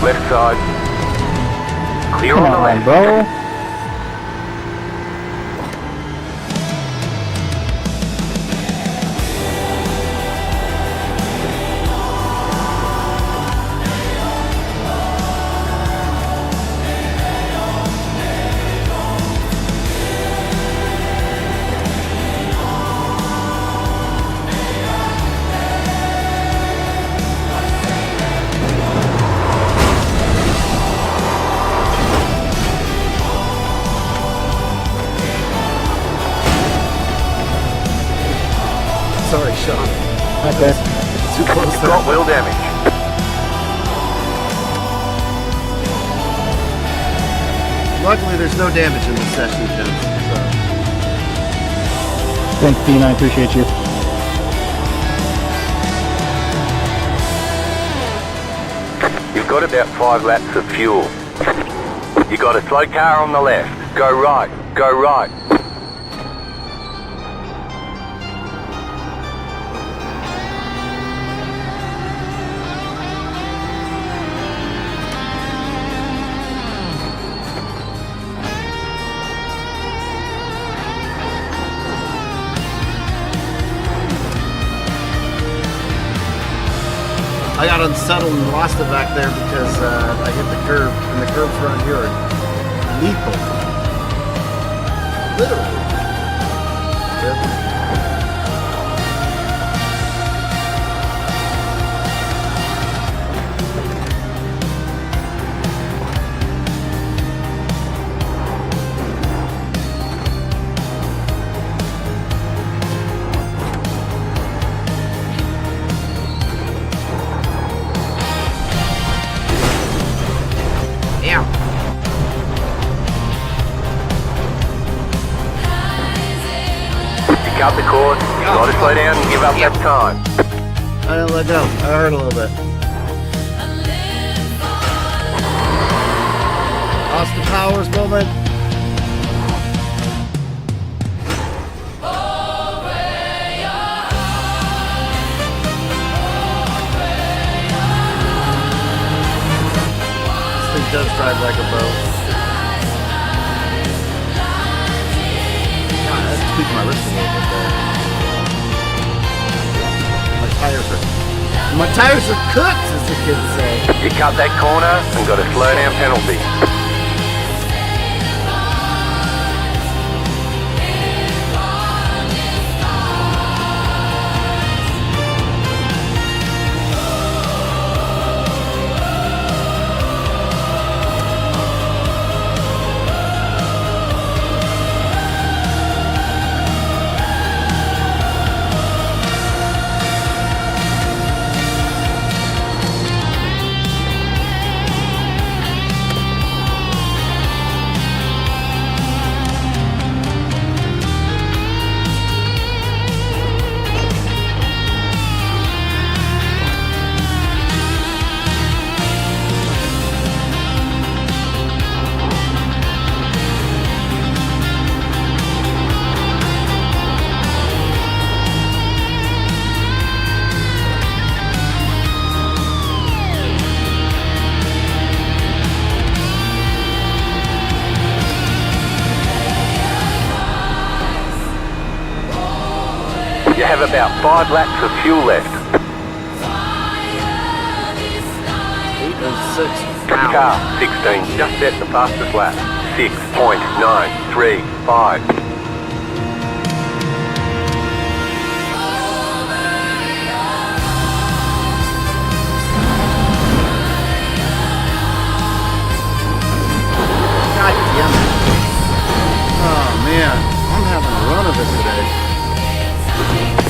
Left side. Clear Come on the on, left. bro. Sorry, Sean. Okay. Too close You've there. got wheel damage. Luckily, there's no damage in this session, gents. Thanks, Dean. I appreciate you. You've got about 5 laps of fuel. You got a slow car on the left. Go right. Go right. I got unsettled and lost it back there because I hit the curb, and the curbs around here are lethal. Literally. Yep. cut the cord. You gotta slow down and give up that time. I didn't let go. I hurt a little bit. Austin Powers moment. This thing does drive like a boat. God, that tweaked my wrist a little bit there. My tires are cooked, as the kids say. You cut that corner and got a slow down penalty. You have about 5 laps of fuel left. 8 and 6. Car 16 just set the fastest lap. 6.935. God damn it. Oh man, I'm having a run of it today.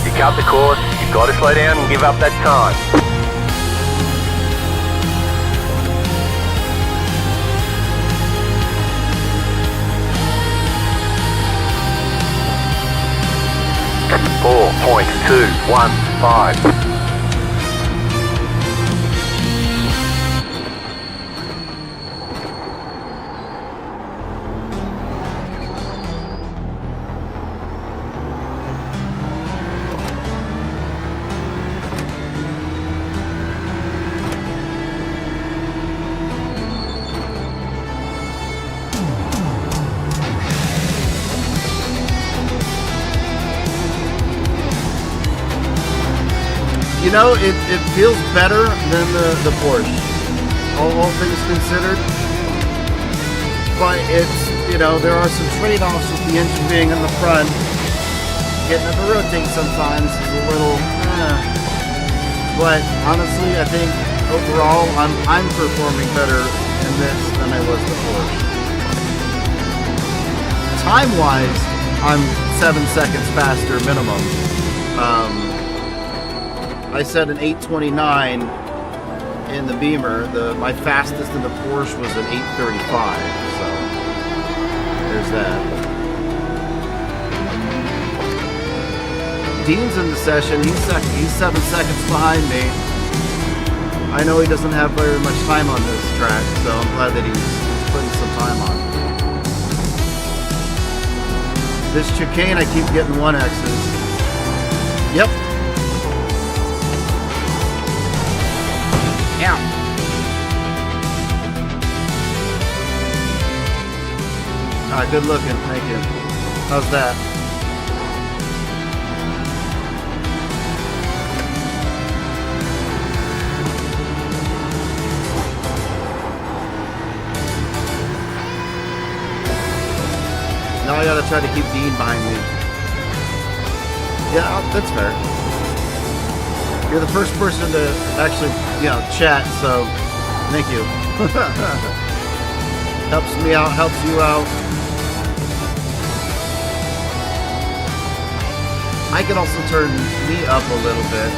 You cut the cord, you gotta slow down and give up that time. .215. You know, it feels better than the Porsche, all things considered. But it's, you know, there are some trade-offs with the engine being in the front. Getting it to rotate sometimes is a little, But honestly, I think overall I'm performing better in this than I was the Porsche. Time-wise, I'm 7 seconds faster minimum. I said an 8:29 in the Beamer. My fastest in the Porsche was an 8:35. So there's that. Dean's in the session. He's 7 seconds behind me. I know he doesn't have very much time on this track, so I'm glad that he's putting some time on. This chicane, I keep getting 1X's. Yep. Yeah. Good looking, thank you. How's that? Now I gotta try to keep Dean behind me. Yeah, that's fair. You're the first person to actually, chat, so thank you. Helps me out, helps you out. I can also turn me up a little bit.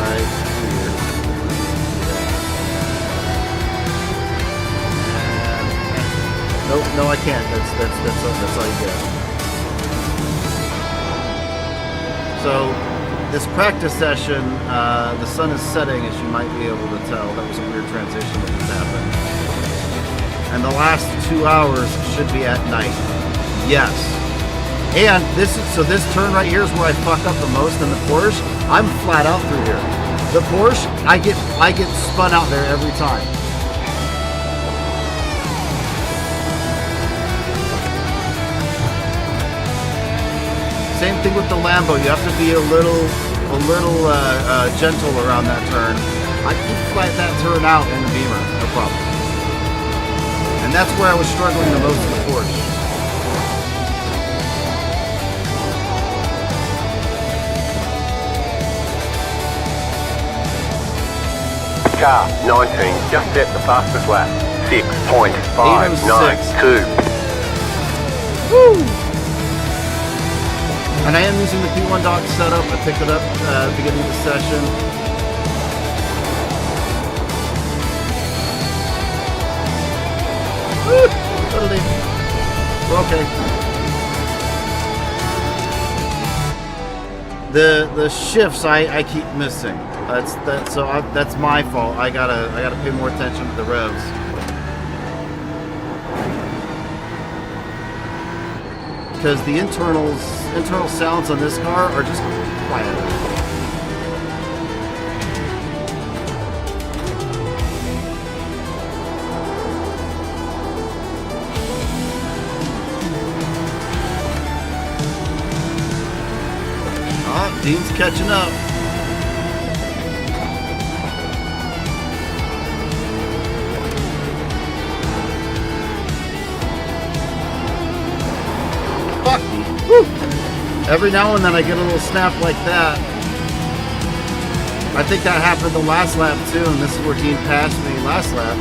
Right here. Nope, no I can't. That's all you get. So this practice session, the sun is setting, as you might be able to tell. That was a weird transition that just happened. And the last 2 hours should be at night. Yes. And this turn right here is where I fuck up the most in the Porsche. I'm flat out through here. The Porsche, I get spun out there every time. Same thing with the Lambo. You have to be a little gentle around that turn. I can flat that turn out in the Beamer, no problem. And that's where I was struggling the most in the Porsche. Car 19 just set the fastest lap. 6.592. Woo! And I am using the P1 dock setup. I picked it up at the beginning of the session. Woo! Totally. We're okay. The shifts I keep missing. That's my fault. I gotta pay more attention to the revs. Because the internal sounds on this car are just quieter. Ah, Dean's catching up. Every now and then I get a little snap like that. I think that happened the last lap too, and this is where Dean passed me last lap.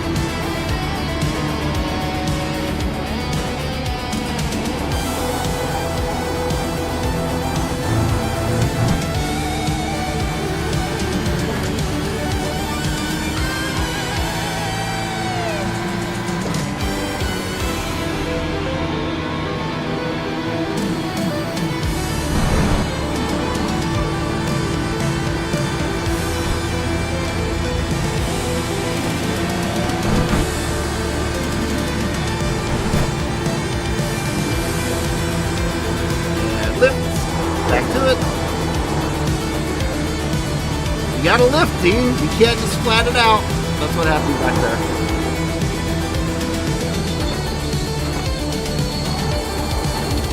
You gotta lift, Dean. You can't just flat it out. That's what happened back there.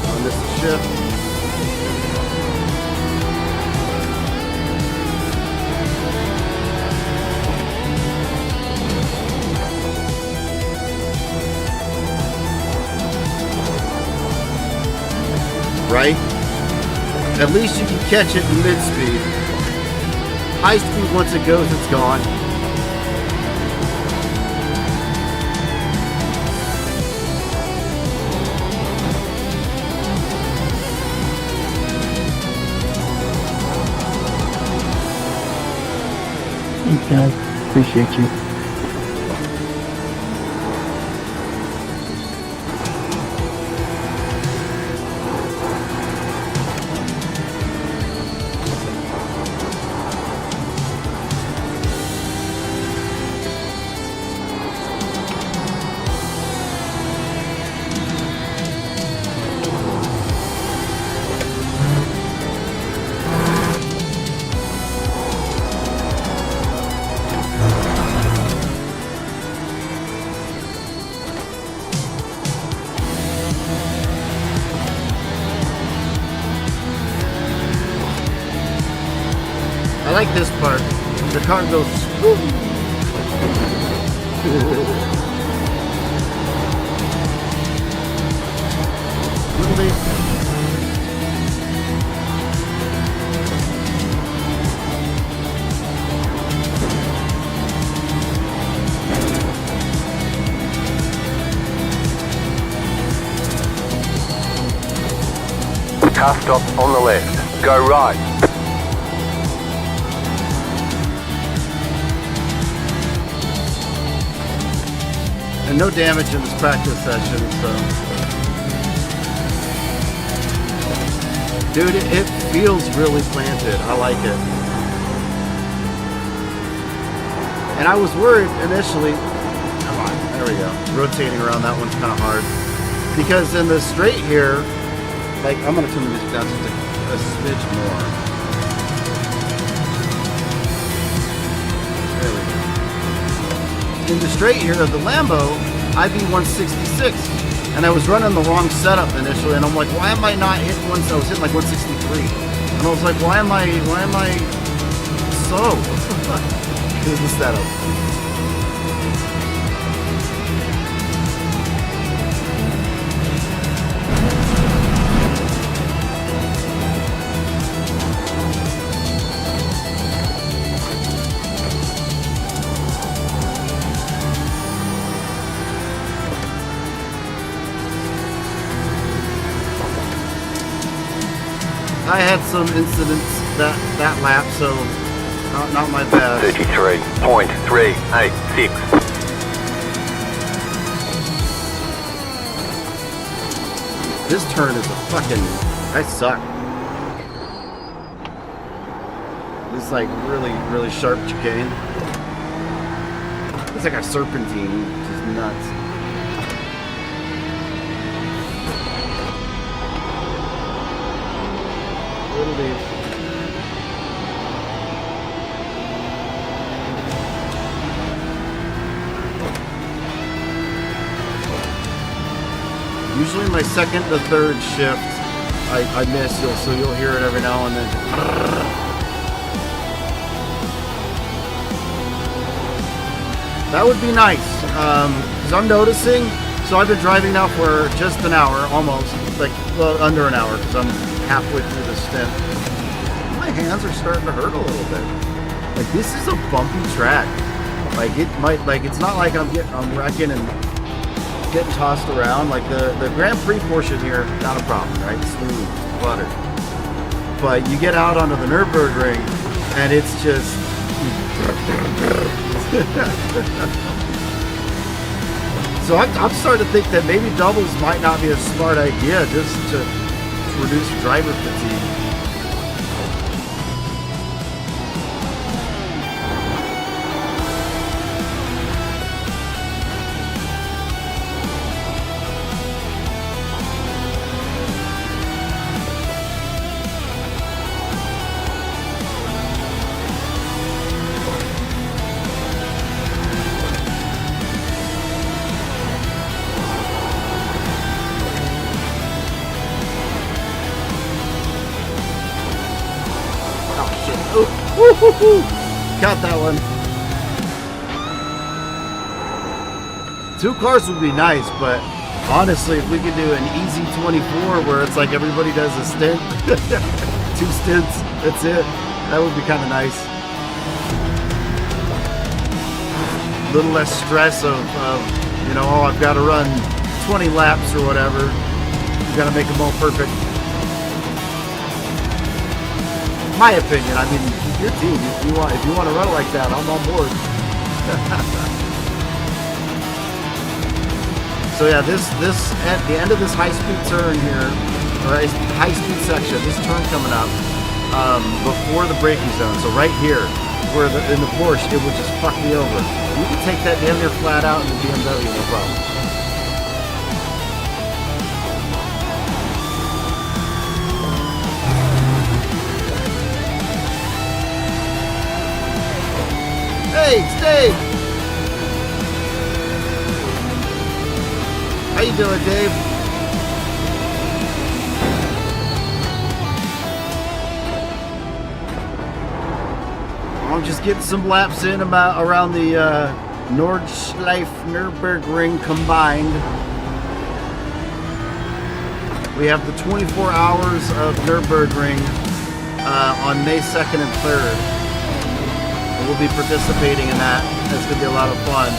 On this shift. Right? At least you can catch it in mid-speed. High speed, once it goes, it's gone. Thanks, guys. Appreciate you. I like this part. The car goes swoop. Car stop on the left. Go right. And no damage in this practice session, so. Dude, it feels really planted. I like it. And I was worried initially. Come on, there we go. Rotating around that one's kind of hard. Because in the straight here, like, I'm going to turn the music down just a smidge more. There we go. In the straight here of the Lambo, I be 166. And I was running the wrong setup initially, and I'm like, why am I not hitting I was hitting like 163. And I was like, why am I so? What the fuck? This is the setup. I had some incidents that lap, so not my best. 33.386. This turn is a fucking... I suck. This is like really sharp chicane. It's like a serpentine, which is nuts. Little deep. Usually my second to third shift, I miss, so you'll hear it every now and then. That would be nice, because I'm noticing, so I've been driving now for just an hour, almost, like, well, under an hour, because I'm halfway through the stint. My hands are starting to hurt a little bit. Like, this is a bumpy track. Like, it might, like, it's not like I'm wrecking and getting tossed around. Like, the Grand Prix portion here, not a problem, right? Smooth, butter. But you get out onto the Nürburgring, and it's just... So I'm starting to think that maybe doubles might not be a smart idea, just to reduce driver fatigue. Got that one. 2 cars would be nice, but honestly, if we could do an easy 24 where it's like everybody does a stint, 2 stints, that's it. That would be kind of nice. A little less stress of you know, oh, I've got to run 20 laps or whatever. You got to make them all perfect. My opinion. I mean, your team. If you want to run it like that, I'm on board. So yeah, this at the end of this high-speed turn here, or high-speed section, this turn coming up before the braking zone. So right here, where in the Porsche, it would just fuck me over. You can take that damn near flat out in the BMW, no problem. Hey, stay! How you doing, Dave? I'm just getting some laps in around the Nürburgring combined. We have the 24 hours of Nürburgring on May 2nd and 3rd. We'll be participating in that. It's going to be a lot of fun.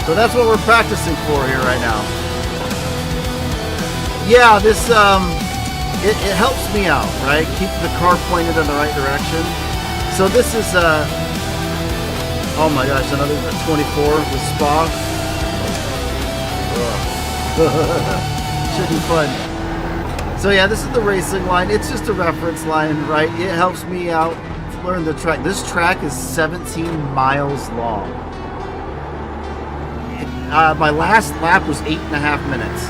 So that's what we're practicing for here right now. Yeah, this it helps me out, right? Keep the car pointed in the right direction. So this is oh my gosh, another 24 with Spa. Should be fun. So yeah, this is the racing line. It's just a reference line, right? It helps me out learn the track. This track is 17 miles long. My last lap was 8.5 minutes.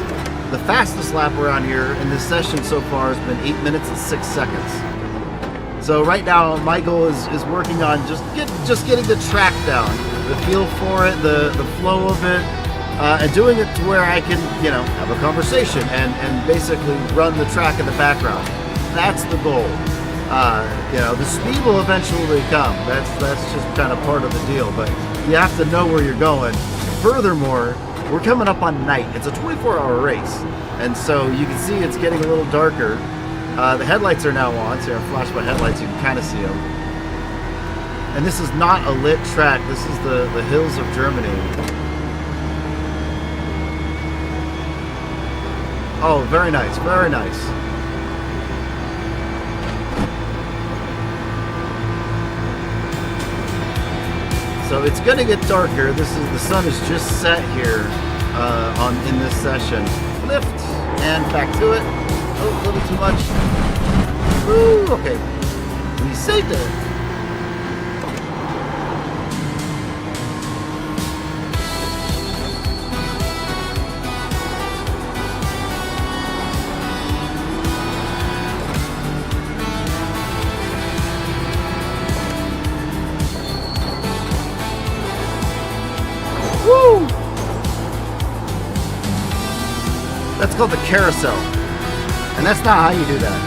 The fastest lap around here in this session so far has been 8 minutes and 6 seconds. So right now, my goal is working on just getting the track down, the feel for it, the flow of it, and doing it to where I can, have a conversation and basically run the track in the background. That's the goal. The speed will eventually come. That's just kind of part of the deal. But you have to know where you're going. Furthermore, we're coming up on night. It's a 24-hour race, and so you can see it's getting a little darker. The headlights are now on, so I flash my headlights, you can kind of see them. And this is not a lit track. This is the hills of Germany. Oh, very nice, very nice. So it's going to get darker. The sun is just set here in this session. Lift and back to it. Oh, a little too much. Woo, okay. We saved it. Woo! That's called the carousel. And that's not how you do that.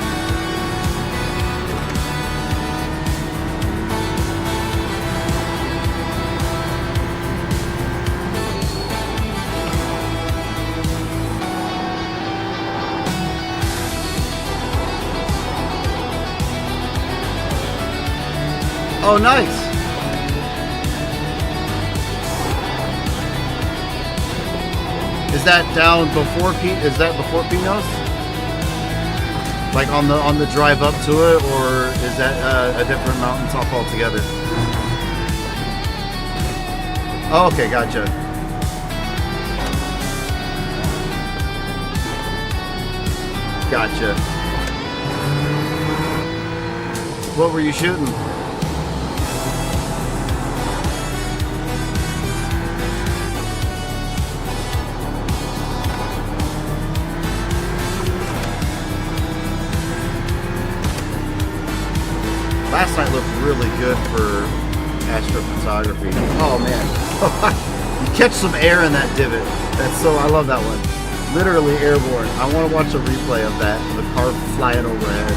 Oh, nice. Is that down before Is that before Pinos? Like on the drive up to it, or is that a different mountaintop altogether? Oh, okay, gotcha. Gotcha. What were you shooting? Last night looked really good for astrophotography. Oh man, you catch some air in that divot. I love that one. Literally airborne. I want to watch a replay of that. The car flying overhead.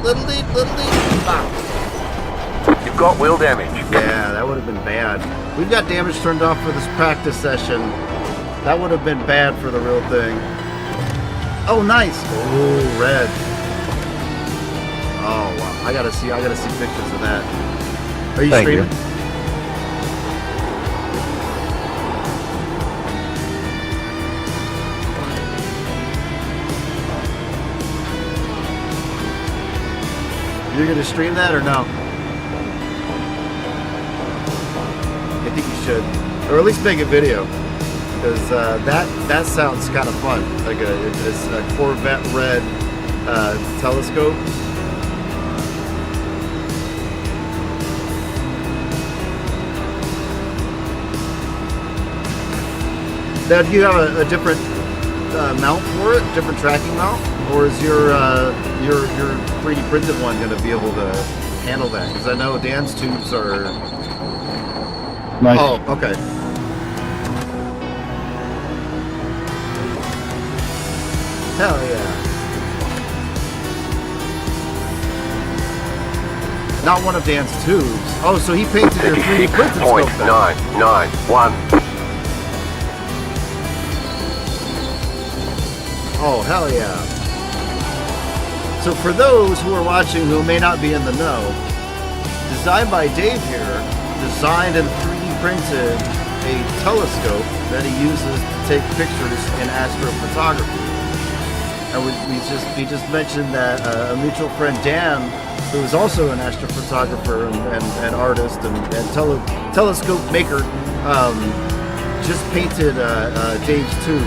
Little deep, bop. You've got wheel damage. Yeah, that would have been bad. We've got damage turned off for this practice session. That would have been bad for the real thing. Oh, nice. Oh, red. Oh, wow. I gotta see pictures of that. Are you streaming? You're gonna stream that or no? I think you should, or at least make a video, because that sounds kind of fun. Like it's a Corvette red telescope. Now, do you have a different mount for it? Different tracking mount? Or is your 3D printed one going to be able to handle that? Because I know Dan's tubes are... Nice. Oh, okay. Hell yeah. Not one of Dan's tubes. Oh, so he painted your 3D printed scope then. 56.991. Oh, hell yeah. So for those who are watching who may not be in the know, Designed by Dave here, designed and 3D printed a telescope that he uses to take pictures in astrophotography. And he just mentioned that a mutual friend, Dan, who is also an astrophotographer and artist and telescope maker, just painted Dave's tube,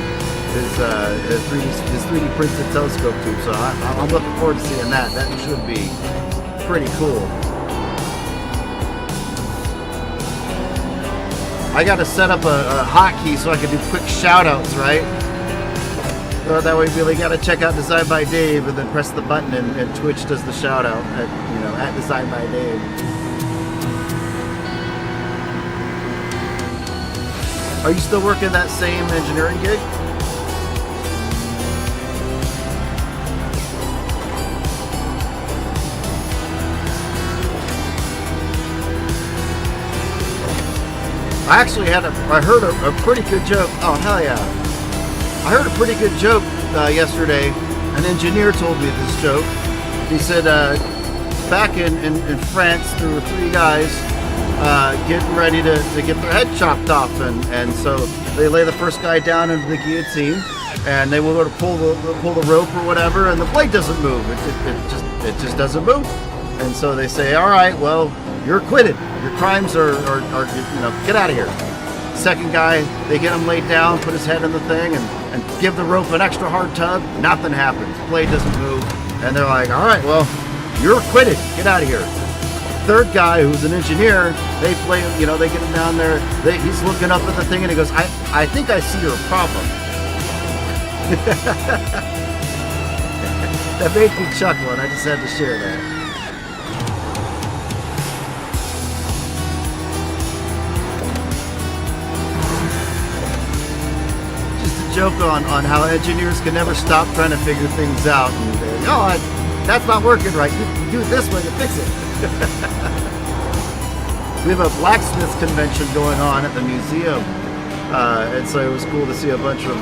his 3D printed telescope tube. So I'm looking forward to seeing that. That should be pretty cool. I got to set up a hotkey so I can do quick shout-outs, right? So that way, really got to check out Design by Dave and then press the button, and Twitch does the shout-out at Design by Dave. Are you still working that same engineering gig? I heard a pretty good joke. Oh, hell yeah. I heard a pretty good joke yesterday. An engineer told me this joke. He said, back in France, there were 3 guys getting ready to get their head chopped off. And so they lay the first guy down into the guillotine, and they will go to pull the rope or whatever, and the blade doesn't move. It just doesn't move. And so they say, all right, well, you're acquitted. Your crimes are get out of here. Second guy, they get him laid down, put his head in the thing, and give the rope an extra hard tug. Nothing happens. Blade doesn't move. And they're like, all right, well, you're acquitted. Get out of here. Third guy, who's an engineer, they get him down there. He's looking up at the thing, and he goes, I think I see your problem. That made me chuckle, and I just had to share that. Joke on how engineers can never stop trying to figure things out. And that's not working right. You do it this way to fix it. We have a blacksmiths convention going on at the museum, and so it was cool to see a bunch of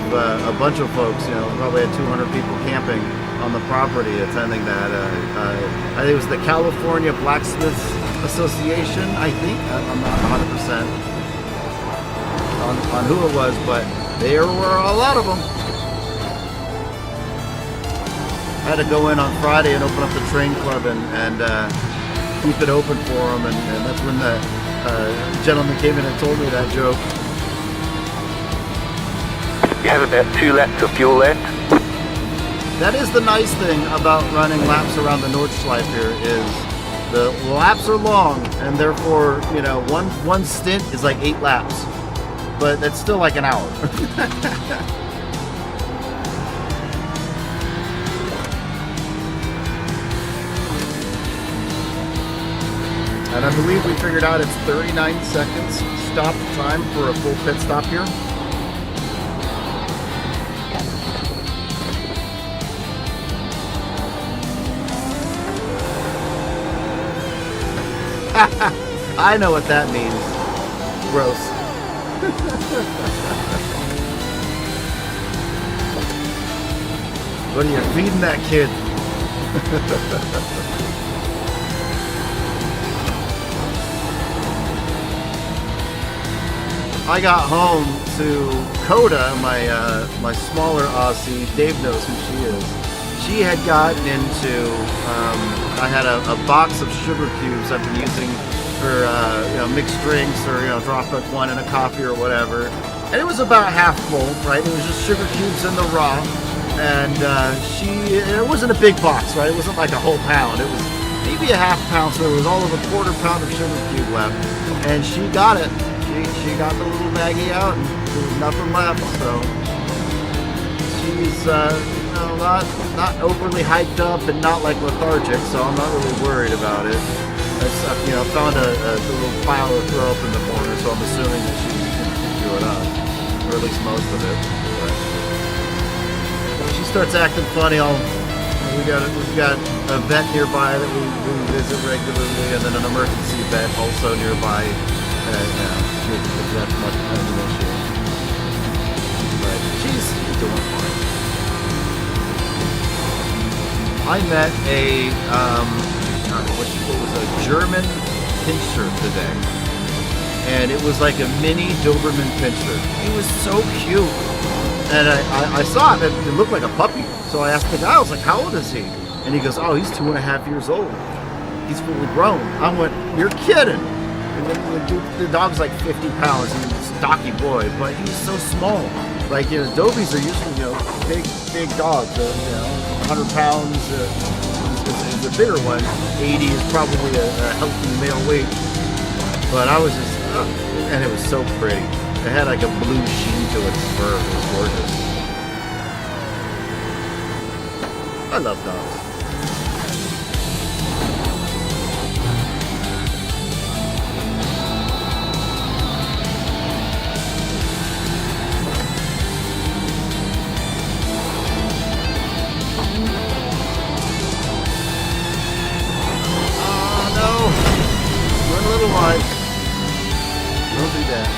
folks. Probably had 200 people camping on the property attending that. I think it was the California Blacksmiths Association. I think I'm not 100% on who it was, but there were a lot of them. I had to go in on Friday and open up the train club and keep it open for them, and that's when the gentleman came in and told me that joke. You have about 2 laps of fuel left. That is the nice thing about running laps around the Nordschleife here, is the laps are long, and therefore, one stint is like 8 laps. But that's still like an hour. And I believe we figured out it's 39 seconds stop time for a full pit stop here. I know what that means. Gross. What are you feeding that kid? I got home to Coda, my smaller Aussie. Dave knows who she is. She had gotten into. I had a box of sugar cubes I've been using for mixed drinks or drop one in a coffee or whatever, and it was about half full, right? It was just sugar cubes in the raw, and it wasn't a big box, right? It wasn't like a whole pound. It was maybe a half pound, so there was all of a quarter pound of sugar cube left, and she got it. She got the little baggie out, and there was nothing left. So she's not overly hyped up and not like lethargic, so I'm not really worried about it. I found a little pile of throw up in the corner, so I'm assuming that she's going to do it up, or at least most of it. But if she starts acting funny, we've got a vet nearby that we visit regularly, and then an emergency vet also nearby. If that's much of an issue. But she's doing fine. I met what was a German pincher today, and it was like a mini Doberman Pinscher. He was so cute. And I saw it, and it looked like a puppy. So I asked the guy, I was like, how old is he? And he goes, oh, he's 2.5 years old. He's fully grown. I went, you're kidding. And then the dog's like 50 pounds. He's a stocky boy, but he's so small. Like, you know, Dobies are usually, you know, big dogs. 100 pounds is a bigger one. 80 is probably a healthy male weight. But I was just, and it was so pretty. It had like a blue sheen to its fur. It was gorgeous. I love dogs. Oh no! Run a little wide. Don't do that.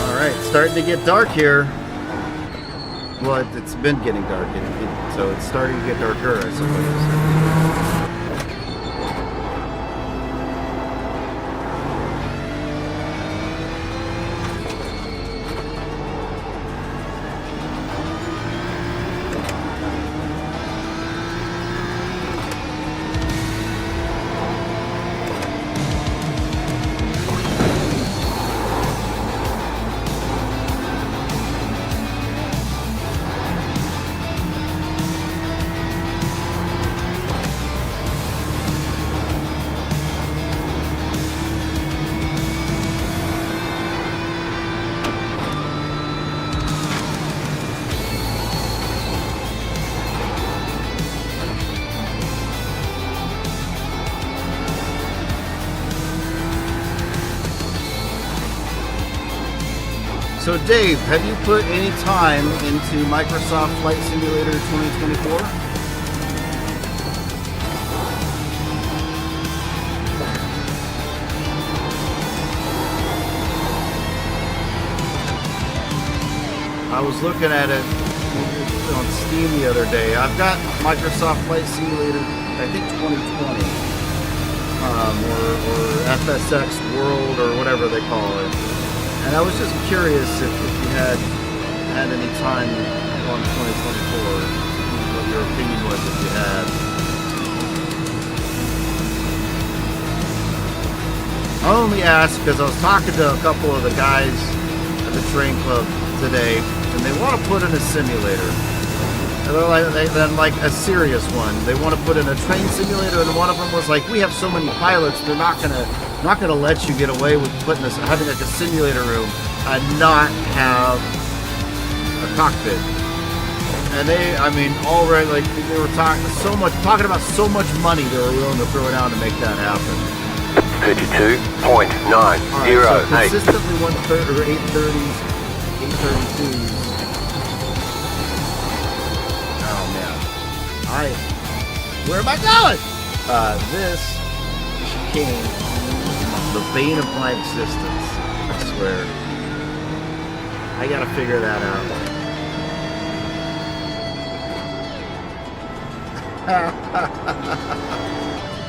Alright, starting to get dark here. Well, it's been getting dark, so it's starting to get darker, I suppose. So Dave, have you put any time into Microsoft Flight Simulator 2024? I was looking at it on Steam the other day. I've got Microsoft Flight Simulator, I think 2020, or FSX World, or whatever they call it. And I was just curious if you had any time on 2024, what your opinion was if you had. I only asked because I was talking to a couple of the guys at the train club today, and they want to put in a simulator. And they're like a serious one. They want to put in a train simulator, and one of them was like, "We have so many pilots, they're not gonna let you get away with putting this, having like a simulator room and not have a cockpit." And already like they were talking about so much money they were willing to throw down to make that happen. 32.908. So consistently 130 or 830s, 832s. Oh man, where am I going? This chicane, the bane of my existence. I swear. I gotta figure that out.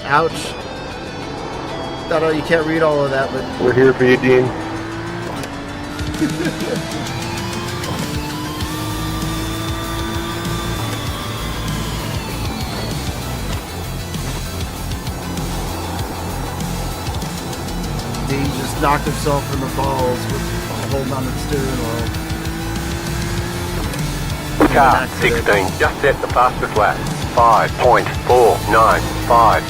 Ouch. No, you can't read all of that, but We're here for you, Dean. Dean just knocked himself in the balls with holding on to the steering wheel. Car 16 just set the fastest lap. 5.495.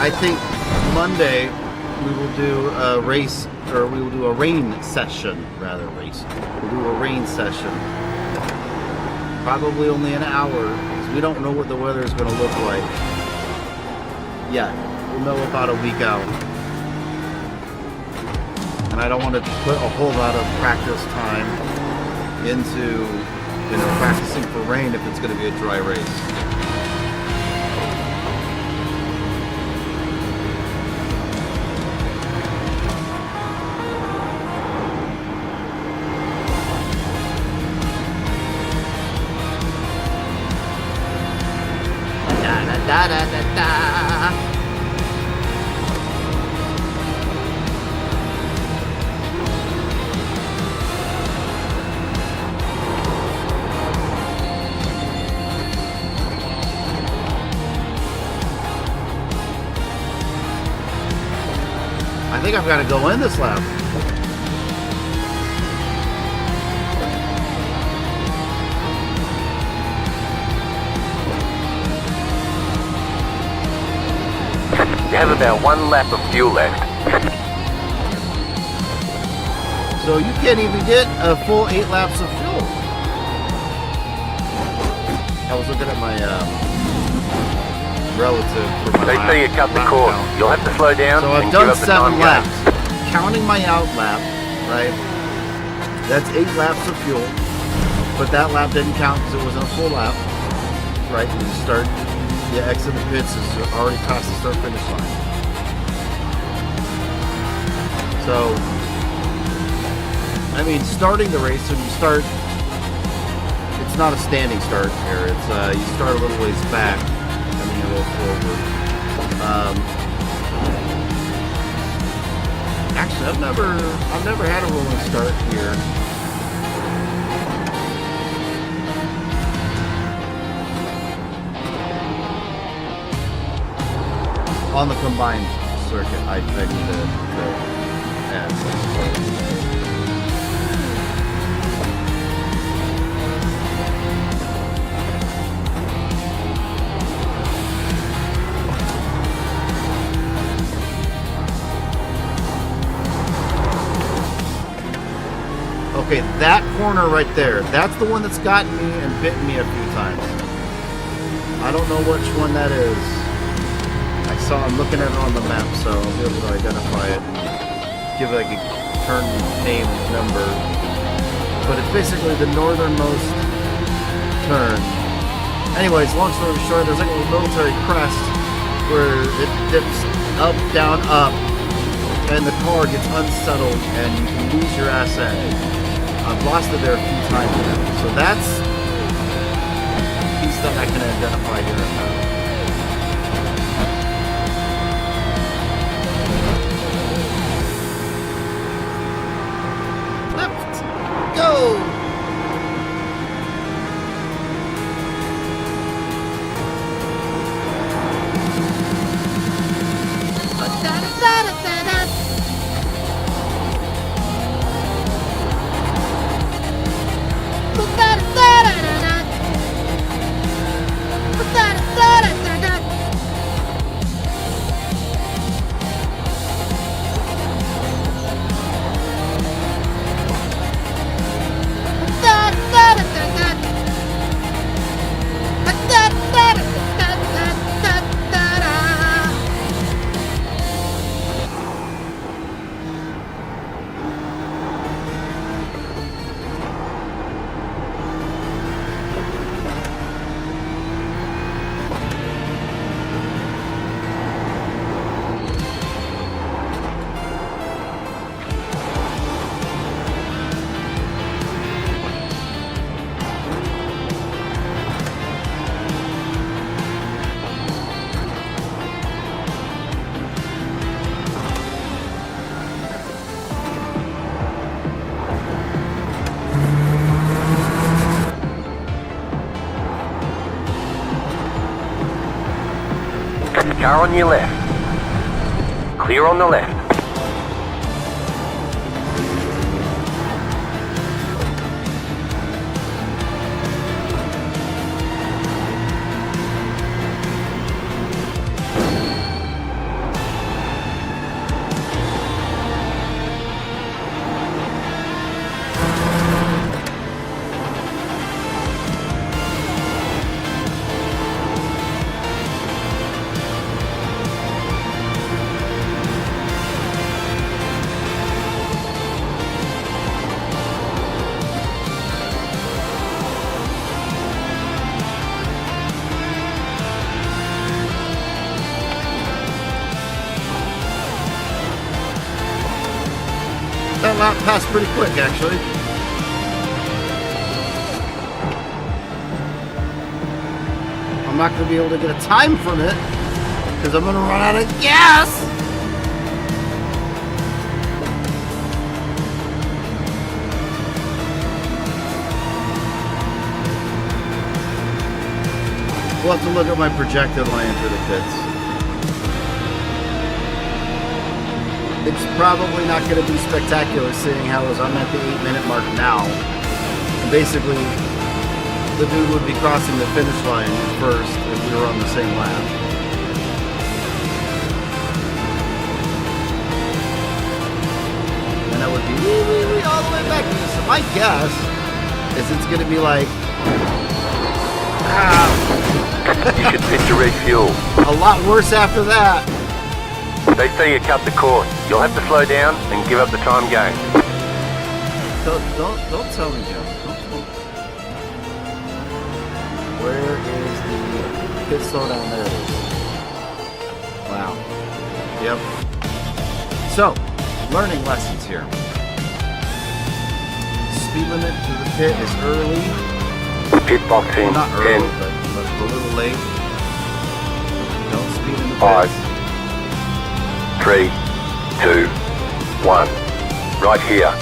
I think Monday we will do a race, or we will do a rain session, rather race. We'll do a rain session. Probably only an hour, because we don't know what the weather is going to look like yet. We'll know about a week out. And I don't want to put a whole lot of practice time into, practicing for rain if it's going to be a dry race. Da da da da. I think I've got to go in this lap. You have about 1 lap of fuel left. So you can't even get a full 8 laps of fuel. I was looking at my relative for my They say you cut the cord. count. You'll have to slow down So I've and give done up the 7 time laps. gap. Counting my out lap, right? That's 8 laps of fuel. But that lap didn't count because it wasn't a full lap. Right? When you start, you exit the pits, is already past the start finish line. So, I mean, starting the race, when you start, it's not a standing start here. It's you start a little ways back and then you go forward. Actually, I've never had a rolling start here. On the combined circuit, I need to add some. Okay, that corner right there, that's the one that's gotten me and bitten me a few times. I don't know which one that is. I'm looking at it on the map, so I'll be able to identify it and give it like a turn name number. But it's basically the northernmost turn. Anyways, long story short, there's like a military crest where it dips up, down, up, and the car gets unsettled and you can lose your ass end. I've lost it there a few times now. So that's a piece that I can identify here. Go! Car on your left. Clear on the left. passed pretty quick, actually. I'm not going to be able to get a time from it because I'm going to run out of gas. We'll have to look at my projected when I enter the pits. It's probably not going to be spectacular seeing how I'm at the 8-minute mark now. And basically, the dude would be crossing the finish line first if we were on the same lap. And that would be all the way back. So my guess is it's going to be like... You should pitch to refuel. a lot worse after that. They say you cut the course. You'll have to slow down and give up the time game. Don't tell me, Joe. Don't tell me. Where is the pit slowdown? There it is. Wow. Yep. So, learning lessons here. Speed limit to the pit is early. Pit boxing. Well, not early, 10, but a little late. Don't speed in the 5, pits. 3, 2, 1. Right here.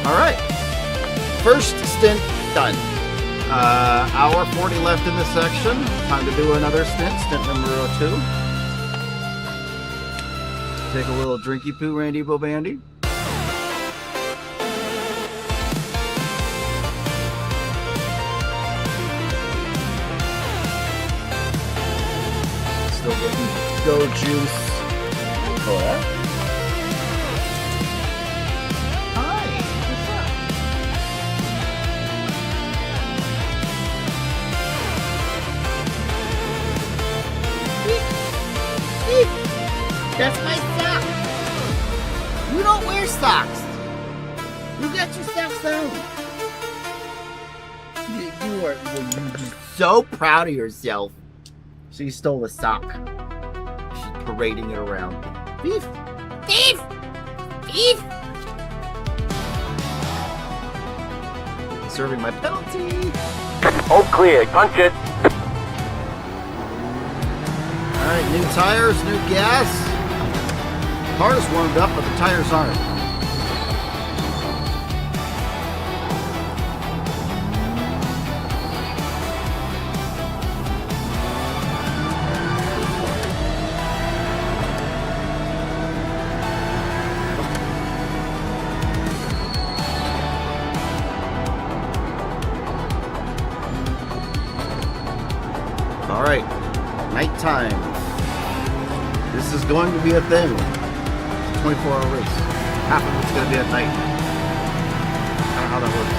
All right. First stint done. Hour 40 left in this section. Time to do another stint number 2. Take a little drinky poo, Randy Bobandy. Still getting go juice. Oh, yeah? Hi. What's up? That's my sock. You don't wear socks. You got your socks on. You are just so proud of yourself. So you stole a sock. She's parading it around. Thief! Thief! Thief! Serving my penalty. All clear. Punch it. Alright, new tires, new gas. Car is warmed up, but the tires aren't. Alright, nighttime. This is going to be a thing. It's a 24-hour race. Half of it's going to be at night. I don't know how that works.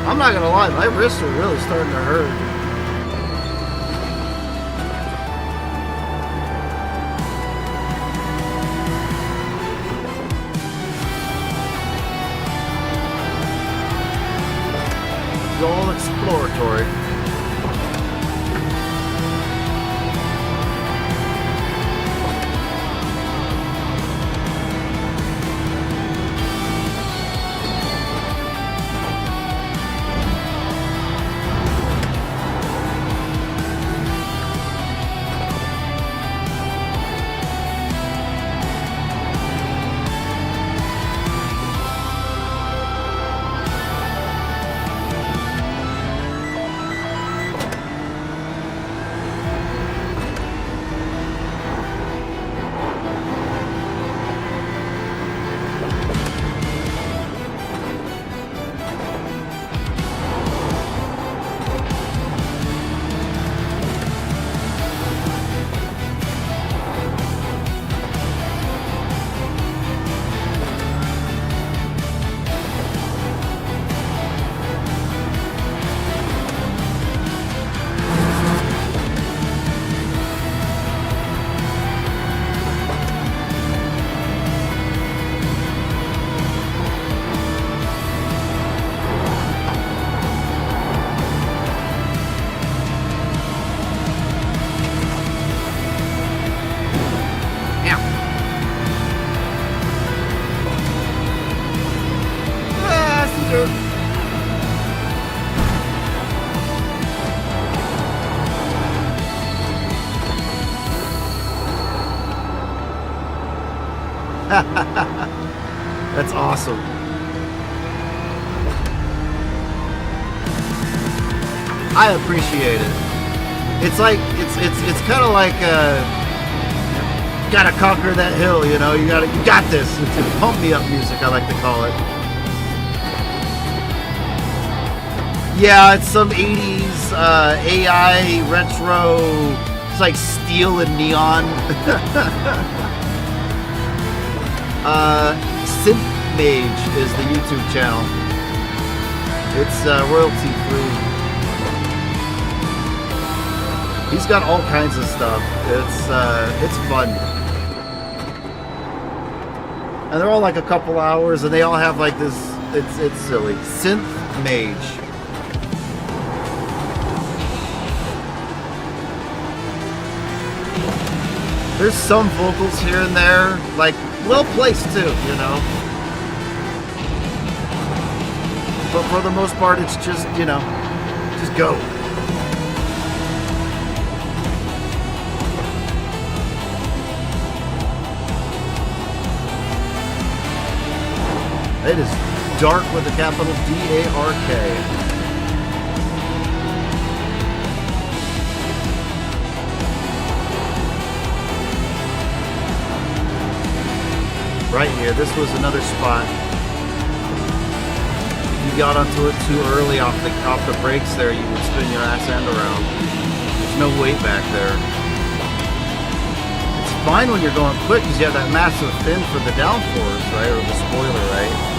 I'm not gonna lie, my wrists are really starting to hurt. It's all exploratory. That's awesome. I appreciate it. It's like it's kind of like gotta conquer that hill, you know. You got this. It's pump me up music, I like to call it. Yeah, it's some 80s AI retro. It's like steel and neon. Synth Mage is the YouTube channel. It's royalty free. He's got all kinds of stuff. It's fun. And they're all like a couple hours, and they all have like this. It's silly. Synth Mage. There's some vocals here and there, like well placed too, you know. But for the most part, it's just, you know, just go. It is dark with a capital D-A-R-K. Right here, this was another spot. If you got onto it too early off the brakes there, you would spin your ass end around. There's no weight back there. It's fine when you're going quick because you have that massive fin for the downforce, right? Or the spoiler, right?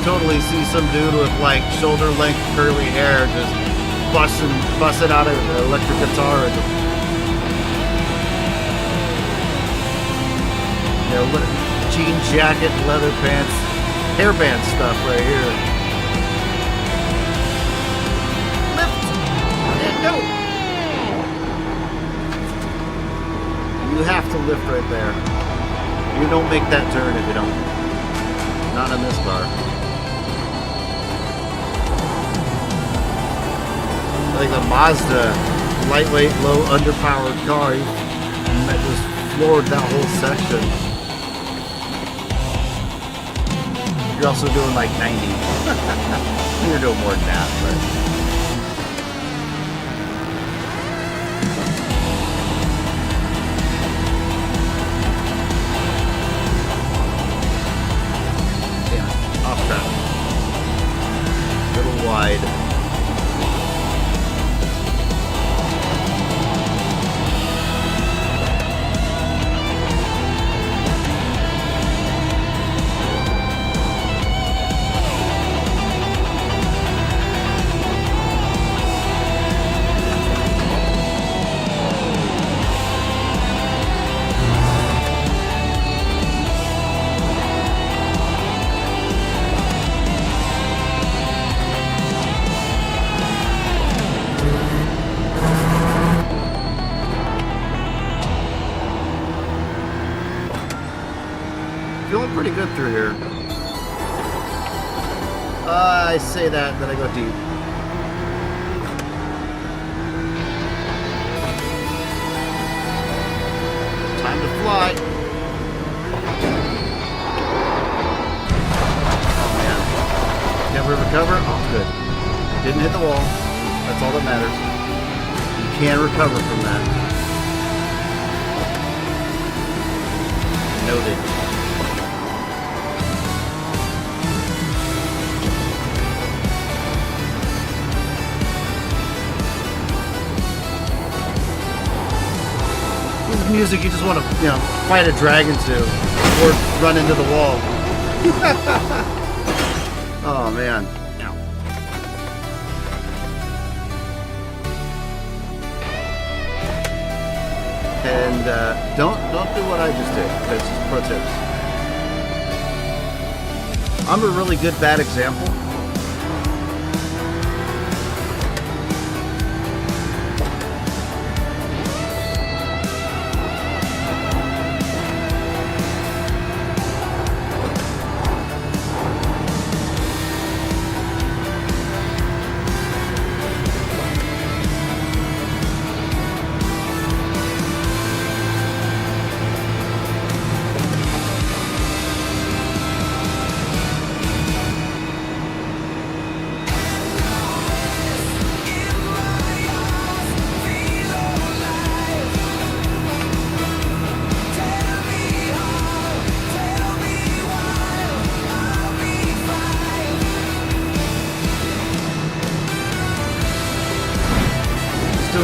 Totally see some dude with like shoulder length curly hair just busting out an electric guitar and you know, jean jacket, leather pants, hairband stuff right here. Lift and go. You have to lift right there. You don't make that turn if you don't. Not in this car. Like a Mazda, lightweight, low, underpowered car, that just floored that whole section. You're also doing like 90. You're doing more than that, but. Yeah, off track. A little wide. Feeling pretty good through here. I say that, then I go deep. Time to fly. Oh man. Never recover? Oh good. Didn't hit the wall. That's all that matters. You can recover from that. Noted. Music you just want to, you know, fight a dragon to or run into the wall. Oh man. Ow. And don't do what I just did. That's just pro tips. I'm a really good bad example.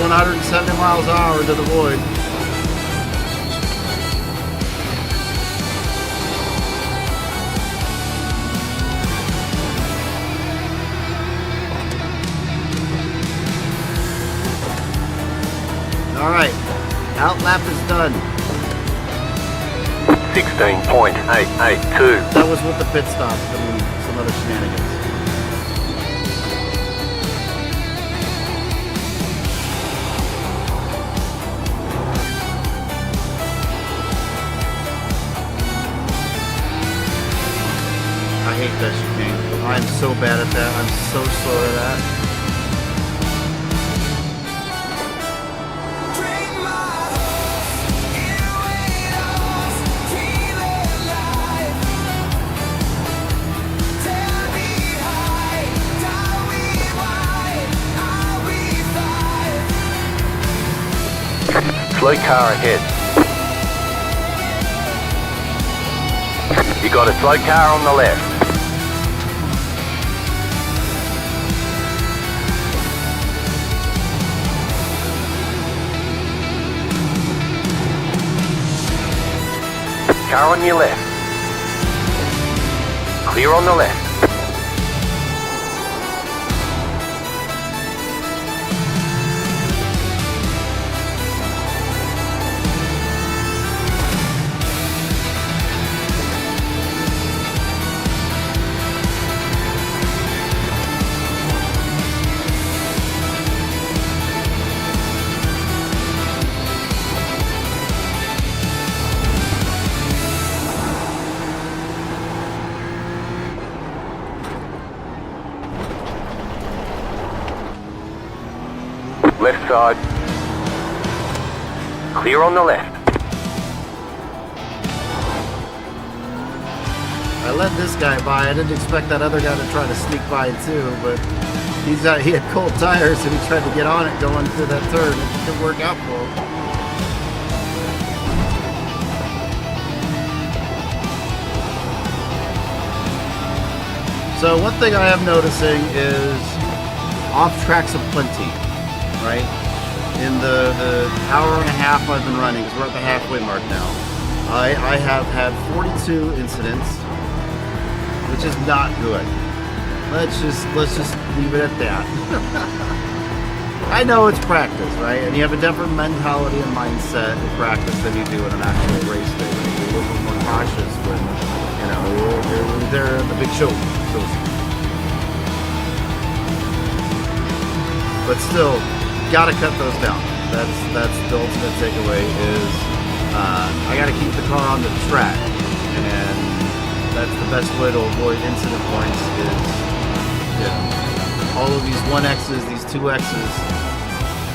doing 170 miles an hour into the void. Alright, outlap is done. 16.882. That was with the pit stop and some other shenanigans. I hate that chicane. I'm so bad at that. I'm so slow at that. Slow car ahead. You got a slow car on the left. Car on your left. Clear on the left. Left side. Clear on the left. I let this guy by. I didn't expect that other guy to try to sneak by too, but he had cold tires and he tried to get on it going through that turn. It didn't work out for him. So one thing I am noticing is off tracks aplenty, right? In the hour and a half I've been running, because we're at the halfway mark now, I have had 42 incidents, which is not good. Let's just leave it at that. I know it's practice, right? And you have a different mentality and mindset in practice than you do in an actual race day. Right? You're a little more cautious when you're there at the big show. But still, gotta cut those down. That's the ultimate takeaway is I gotta keep the car on the track, and that's the best way to avoid incident points is, all of these 1X's, these 2X's,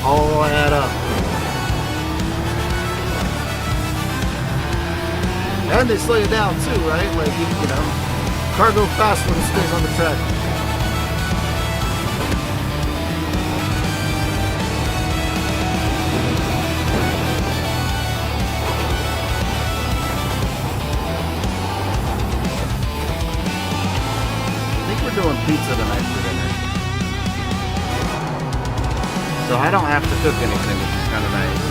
all add up. And they slow you down too, right? Like, car go fast when it stays on the track. Doing pizza tonight for dinner, so I don't have to cook anything, which is kind of nice.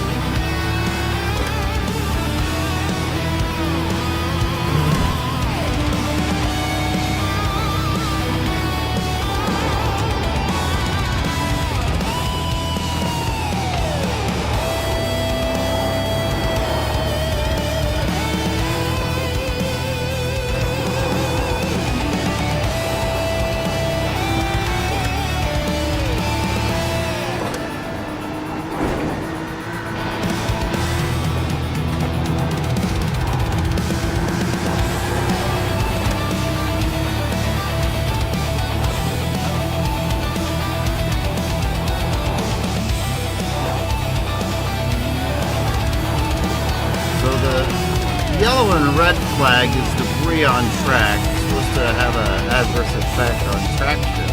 Yellow and red flag is debris on track. It's supposed to have an adverse effect on traction,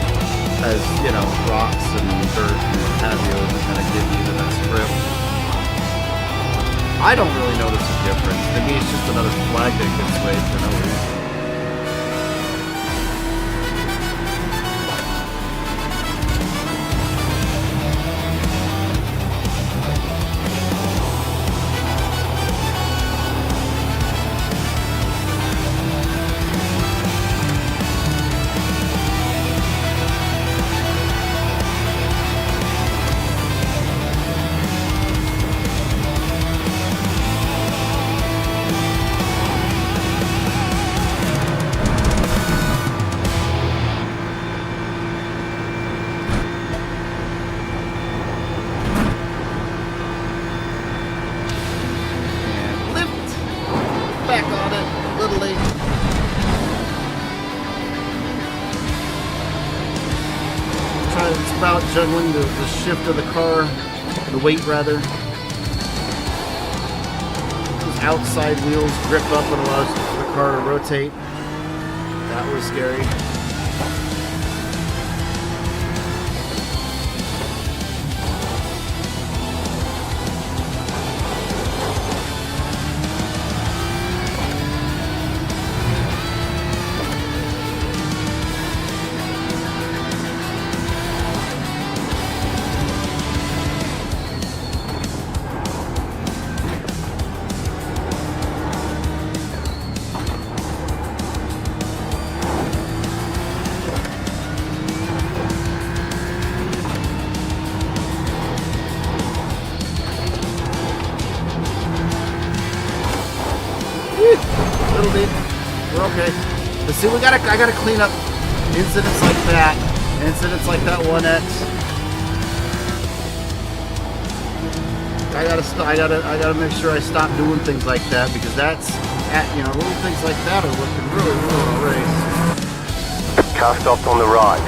as rocks and dirt and what have you is going to give you that script. I don't really notice a difference. To me, it's just another flag that gets waved for no reason. about juggling the shift of the car, the weight rather. Those outside wheels grip up and allows the car to rotate. That was scary. Little bit. We're okay. But see, I gotta clean up incidents like that. Incidents like that 1X. I gotta make sure I stop doing things like that because that's little things like that are looking really on a race. Car stopped on the right.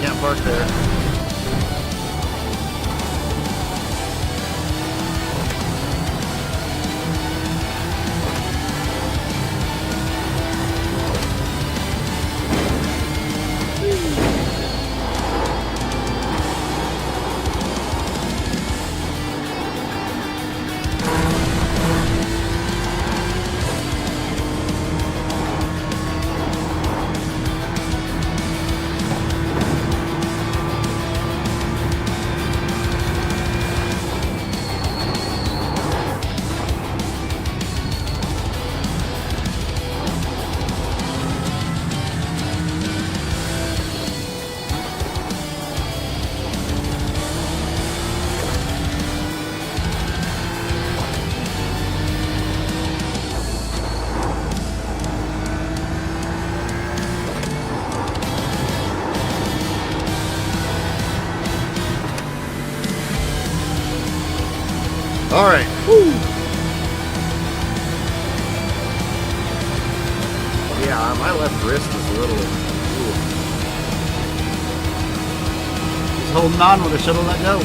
Can't park there. All right. Woo. Yeah, my left wrist is a little. Ooh. He's holding on when I should have let go.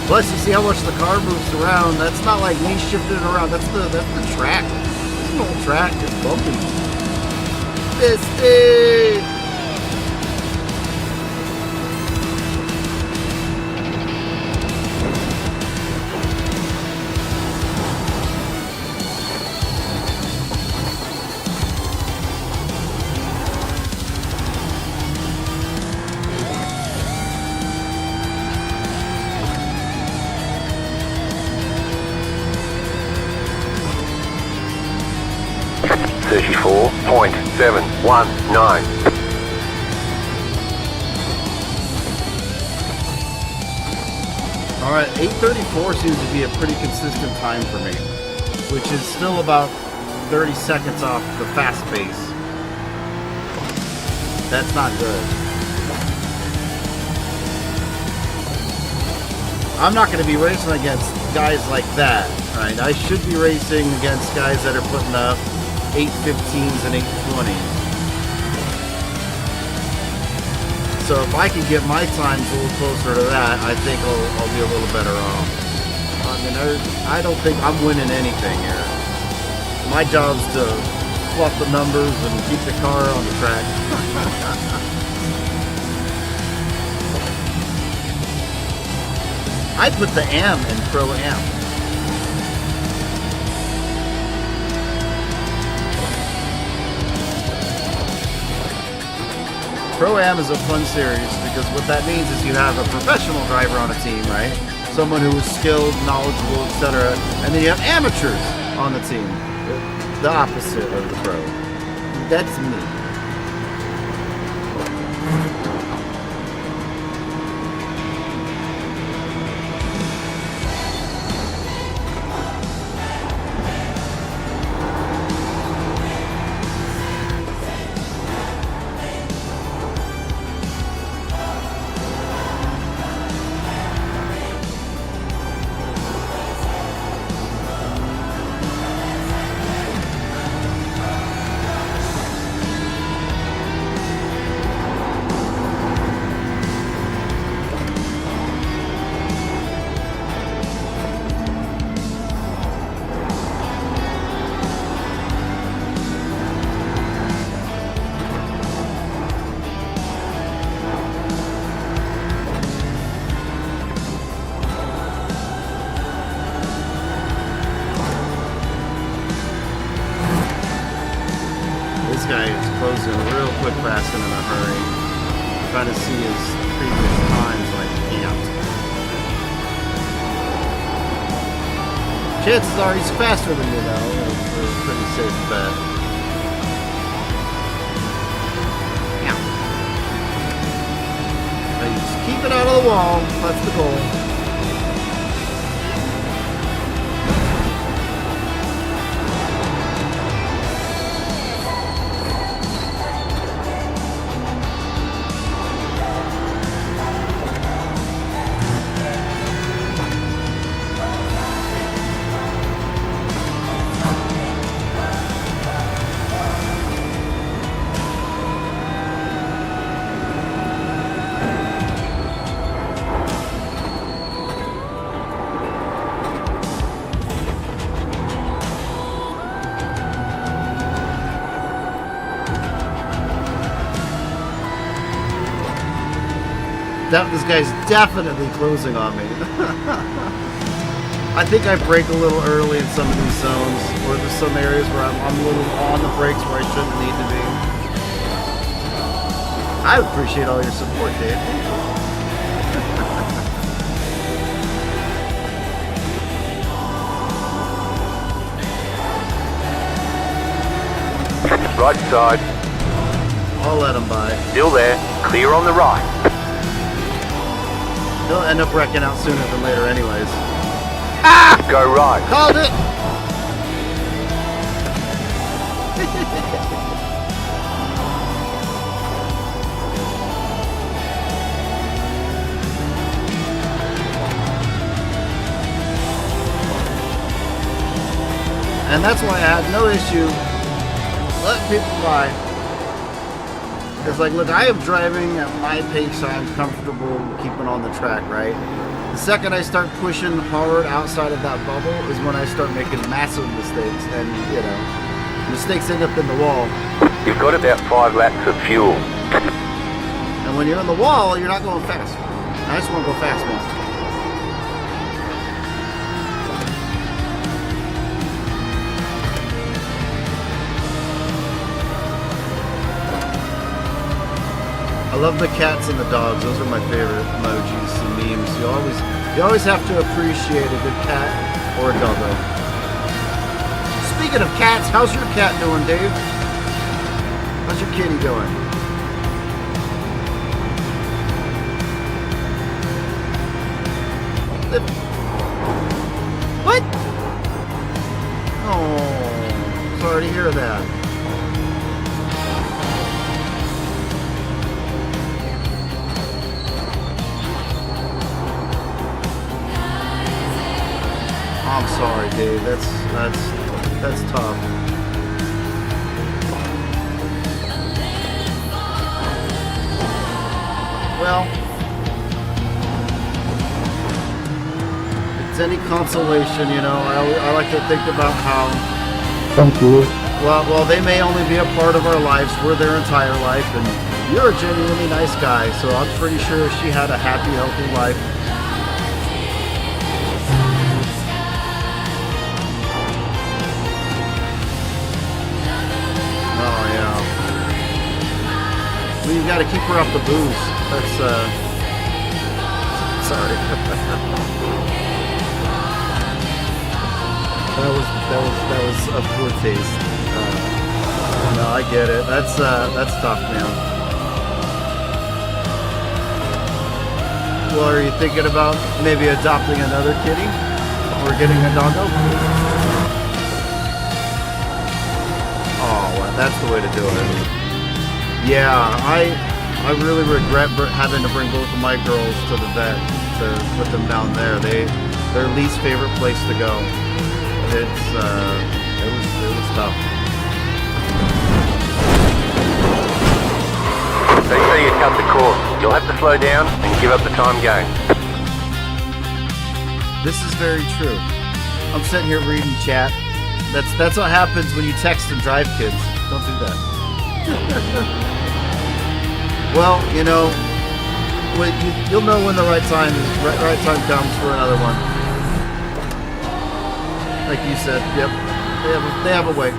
Plus, you see how much the car moves around. That's not like me shifting it around. That's the track. It's an old track. It's bumpy. Fisty. .719. All right, 8:34 seems to be a pretty consistent time for me, which is still about 30 seconds off the fast pace. That's not good. I'm not going to be racing against guys like that, right? I should be racing against guys that are putting up 8:15s and 8:20s. So if I can get my times a little closer to that, I think I'll be a little better off. I mean, I don't think I'm winning anything here. My job's to fluff the numbers and keep the car on the track. I put the M in Pro-Am. Pro-Am is a fun series because what that means is you have a professional driver on a team, right? Someone who is skilled, knowledgeable, etc. And then you have amateurs on the team. The opposite of the pro. That's me. guy is closing real quick fast and in a hurry. Trying to see his previous times, like, can't. Chances are he's faster than you, though. It's a pretty safe bet. Yeah. Now you just keep it out of the wall. That's the goal. This guy's definitely closing on me. I think I brake a little early in some of these zones, or there's some areas where I'm a little on the brakes where I shouldn't need to be. I appreciate all your support, Dave. Right side. I'll let him by. Still there. Clear on the right. He'll end up wrecking out sooner than later anyways. Go right. Called it! And that's why I had no issue letting people by. It's like, look, I am driving at my pace. I'm comfortable keeping on the track, right? The second I start pushing hard outside of that bubble is when I start making massive mistakes. And, you know, mistakes end up in the wall. You've got about 5 laps of fuel. And when you're in the wall, you're not going fast. I just want to go fast, man. I love the cats and the dogs. Those are my favorite emojis and memes. You always have to appreciate a good cat or a doggo. Speaking of cats, how's your cat doing, Dave? How's your kitty doing? What? Oh, sorry to hear that. I'm sorry, Dave. That's tough. Well, if it's any consolation, you know, I like to think about how. Thank you. Well, they may only be a part of our lives. We're their entire life, and you're a genuinely nice guy. So I'm pretty sure she had a happy, healthy life. You got to keep her off the booze. That's sorry. that was a poor taste. No, I get it. That's tough, man. Well, are you thinking about maybe adopting another kitty or getting a doggo? Oh, well, that's the way to do it. Yeah, I really regret having to bring both of my girls to the vet to put them down there. Their least favorite place to go. It was tough. They say you cut the course. You'll have to slow down and give up the time game. This is very true. I'm sitting here reading chat. That's what happens when you text and drive, kids. Don't do that. Well, you know, you'll know when the right time comes for another one. Like you said, yep, they have a way.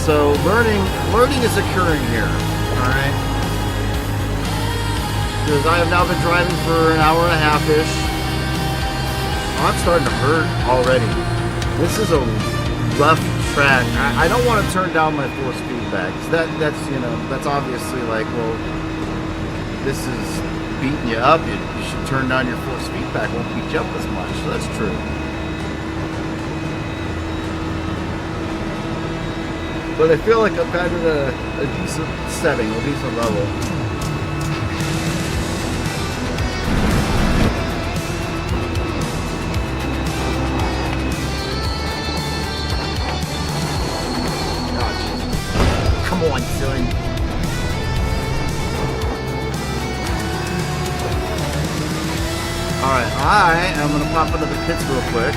So learning is occurring here. All right. Because I have now been driving for an hour and a half-ish. I'm starting to hurt already. This is a rough track. I don't want to turn down my force feedback. That's obviously like, well, this is beating you up. You should turn down your force feedback. It won't beat you up as much. So that's true. But I feel like I'm kind of at a decent setting, a decent level. Come on, son. Alright, I am going to pop into the pits real quick.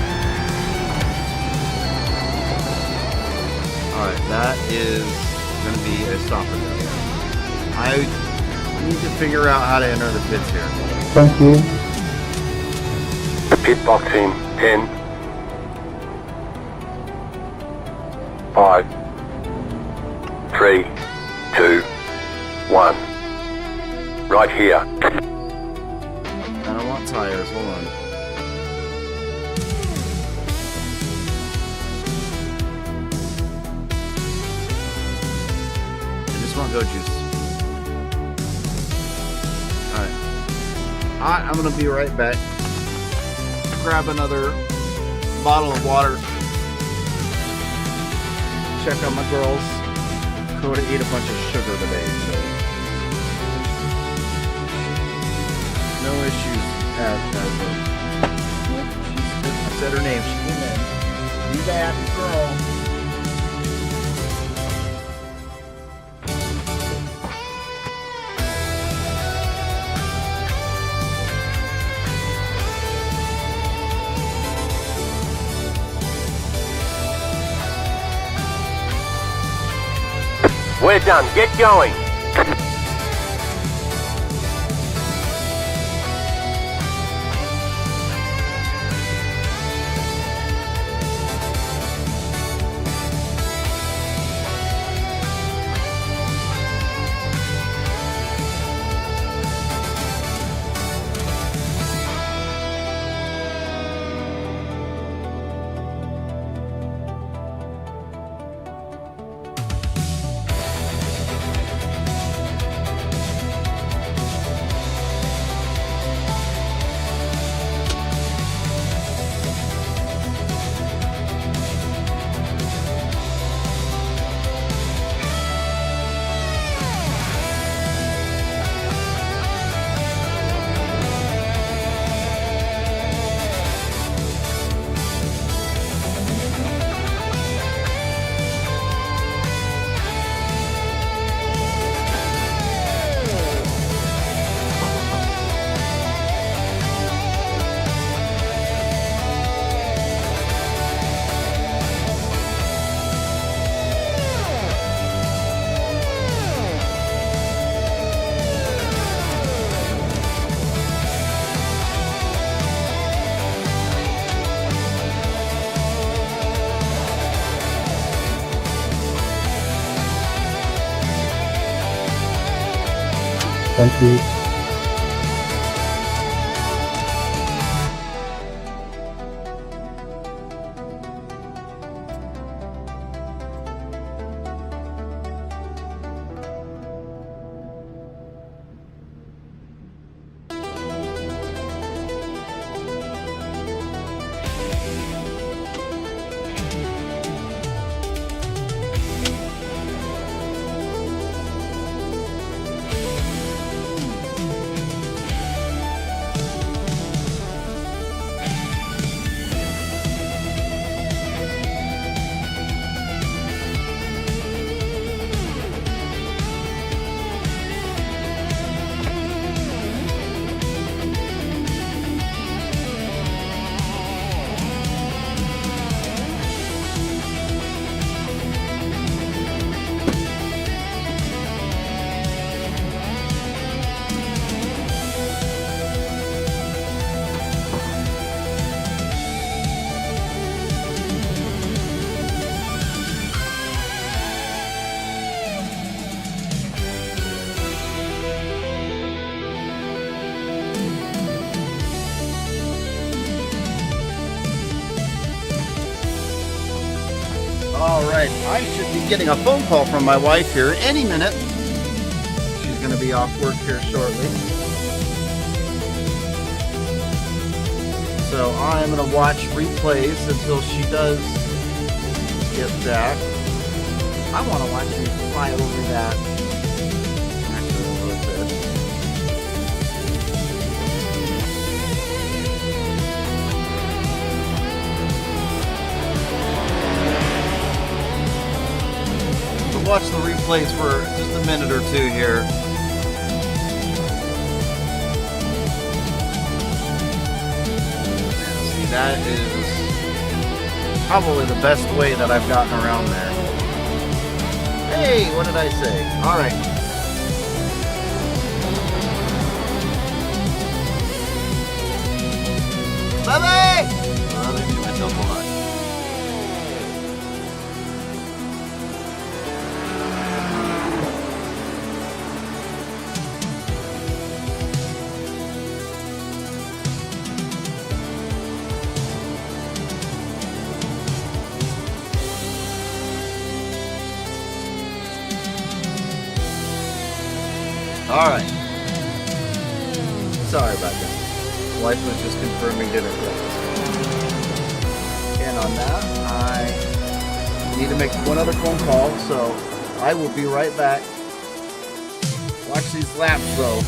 Alright, that is going to be a stopper there. I need to figure out how to enter the pits here. Thank you. Pit box in 10, 5, 3, 2, 1. Right here. I don't want tires, hold on. I just want go juice. Alright, I'm gonna be right back. Grab another bottle of water. Check on my girls. Coda ate a bunch of sugar today, so no issues as I said her name. She came in. You that girl. We're done. Get going. Thank you. All right, I should be getting a phone call from my wife here any minute. She's going to be off work here shortly. So I'm going to watch replays until she does get back. I want to watch me fly over that. Actually, let's go with this. Watch the replays for just a minute or two here. See, that is probably the best way that I've gotten around there. Hey, what did I say? All right. Bye-bye! Well, let me do myself a lot. Alright. Sorry about that. Wife was just confirming dinner plans. And on that, I need to make one other phone call, so I will be right back. Watch these laps though.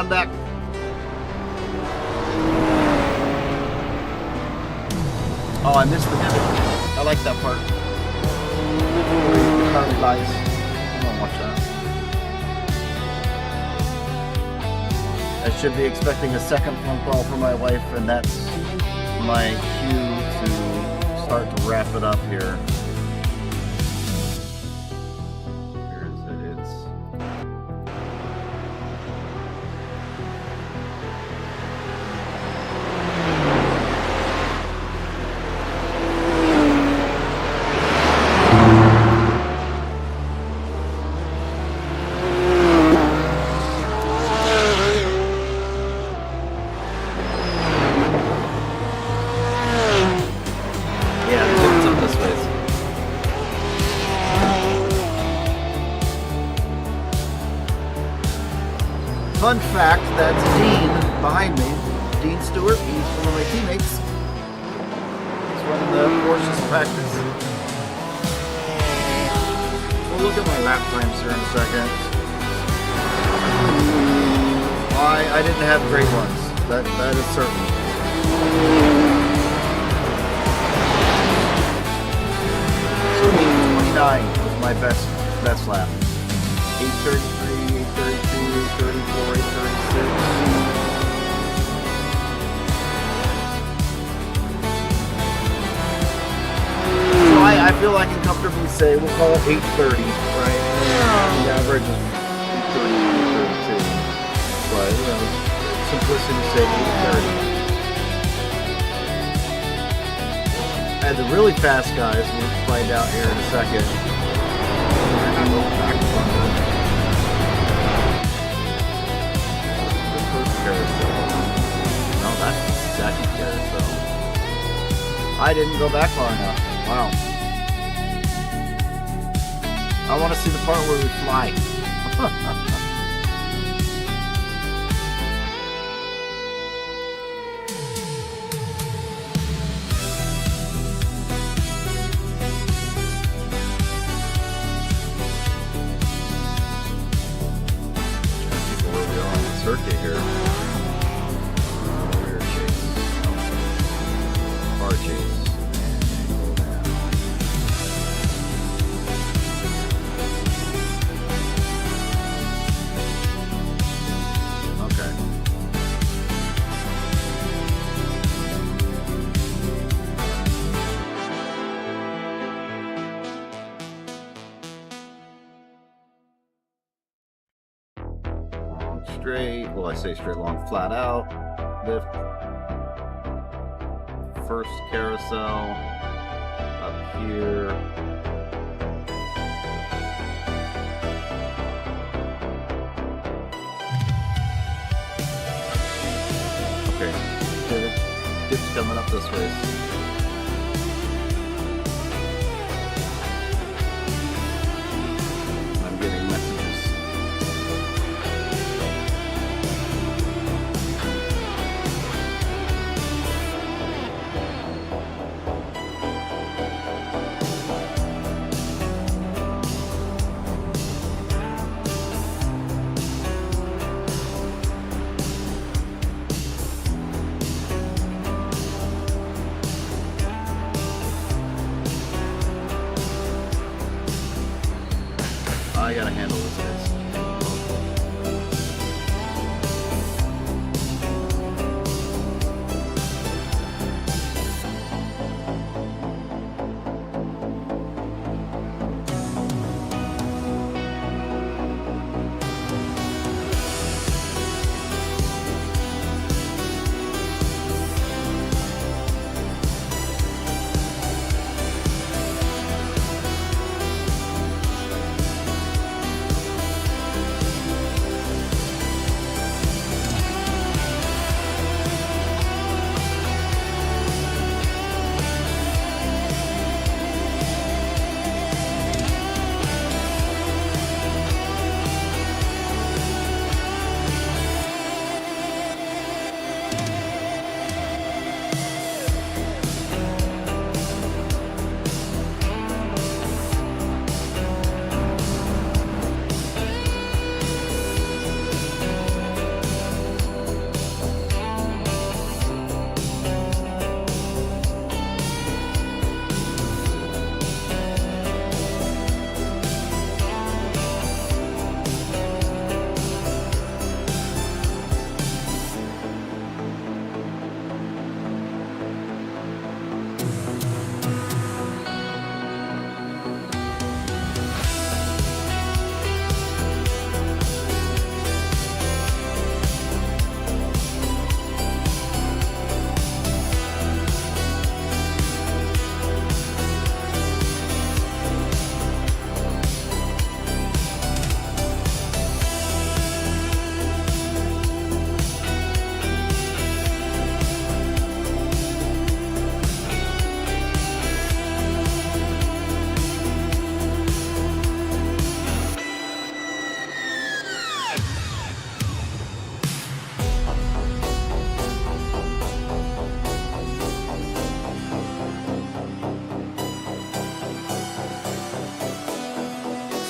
on deck. Oh, I missed the divot. I like that part. The car relies. I'm gonna watch that. I should be expecting a second phone call from my wife, and that's my cue to start to wrap it up here. Where is it? It's fun fact, that's Dean behind me. Dean Stewart, he's one of my teammates. He's running the Porsches practice. We'll look at my lap times here in a second. I didn't have great ones. That is certain. So 8:29 was my best lap. 8:33, 8:32, 8:34, 8:36. So I feel I can comfortably say we'll call it 8:30, right? The average is 8:30, 8:32. But you know, simplicity sake, 8:30. And the really fast guys, we'll find out here in a second. The first carousel. No, that's the second carousel. I didn't go back far enough. Wow. I want to see the part where we fly. Circuit here. Rear chase. Car chase. Okay. Straight, well, I say straight long, flat out, lift, first carousel, up here, okay, dip's coming up this way. I'm getting messages.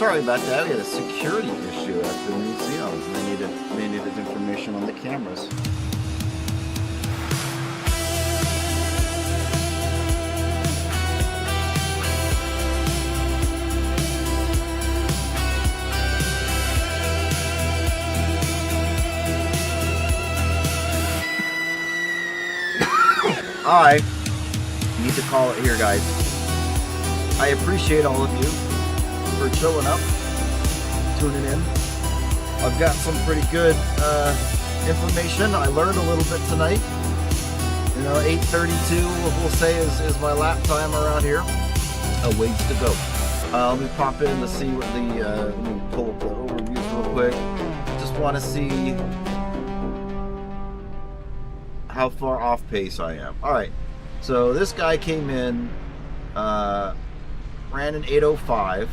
sorry about that. We had a security issue at the museum. They needed information on the cameras. I need to call it here, guys. I appreciate all of you for showing up, tuning in. I've got some pretty good information. I learned a little bit tonight. 8:32, we'll say, is my lap time around here. A ways to go. Let me pop in to see what let me pull up the overviews real quick. Just want to see how far off pace I am. All right, so this guy came in, ran an 8:05.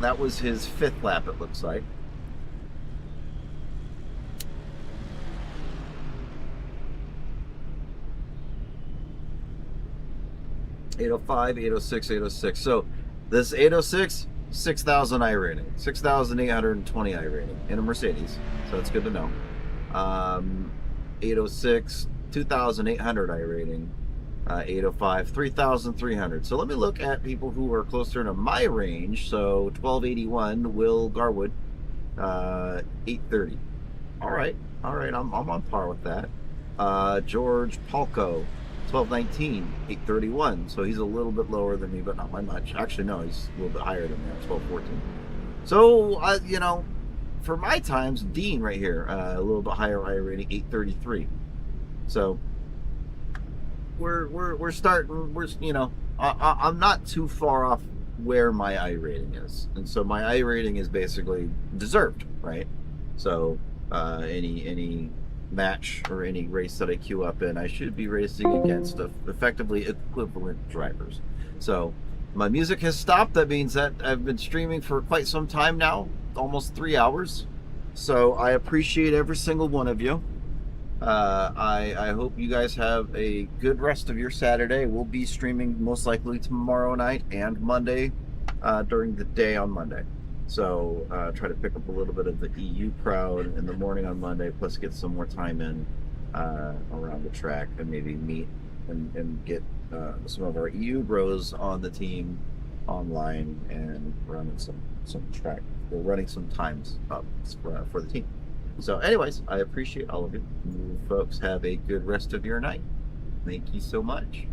That was his 5th lap, it looks like. .805, 806, 806. So this 806, 6,000 I rating, 6,820 I rating in a Mercedes. So that's good to know. 806, 2,800 I rating. 805, 3,300. So let me look at people who are closer to my range. So 1281, Will Garwood, 830. All right, I'm on par with that. George Palco, 1219, 831. So he's a little bit lower than me, but not by much. Actually, no, he's a little bit higher than me, 1214. So, for my times, Dean right here, a little bit higher I rating, 833. So we're starting. I'm not too far off where my I rating is, and so my I rating is basically deserved, right? So any match or any race that I queue up in, I should be racing against effectively equivalent drivers. So my music has stopped. That means that I've been streaming for quite some time now, almost 3 hours. So I appreciate every single one of you. I hope you guys have a good rest of your Saturday. We'll be streaming most likely tomorrow night and Monday, during the day on Monday. So try to pick up a little bit of the EU crowd in the morning on Monday, plus get some more time in around the track, and maybe meet and get some of our EU bros on the team online and running some track. We're running some times up for the team. So anyways, I appreciate all of you. You folks have a good rest of your night. Thank you so much.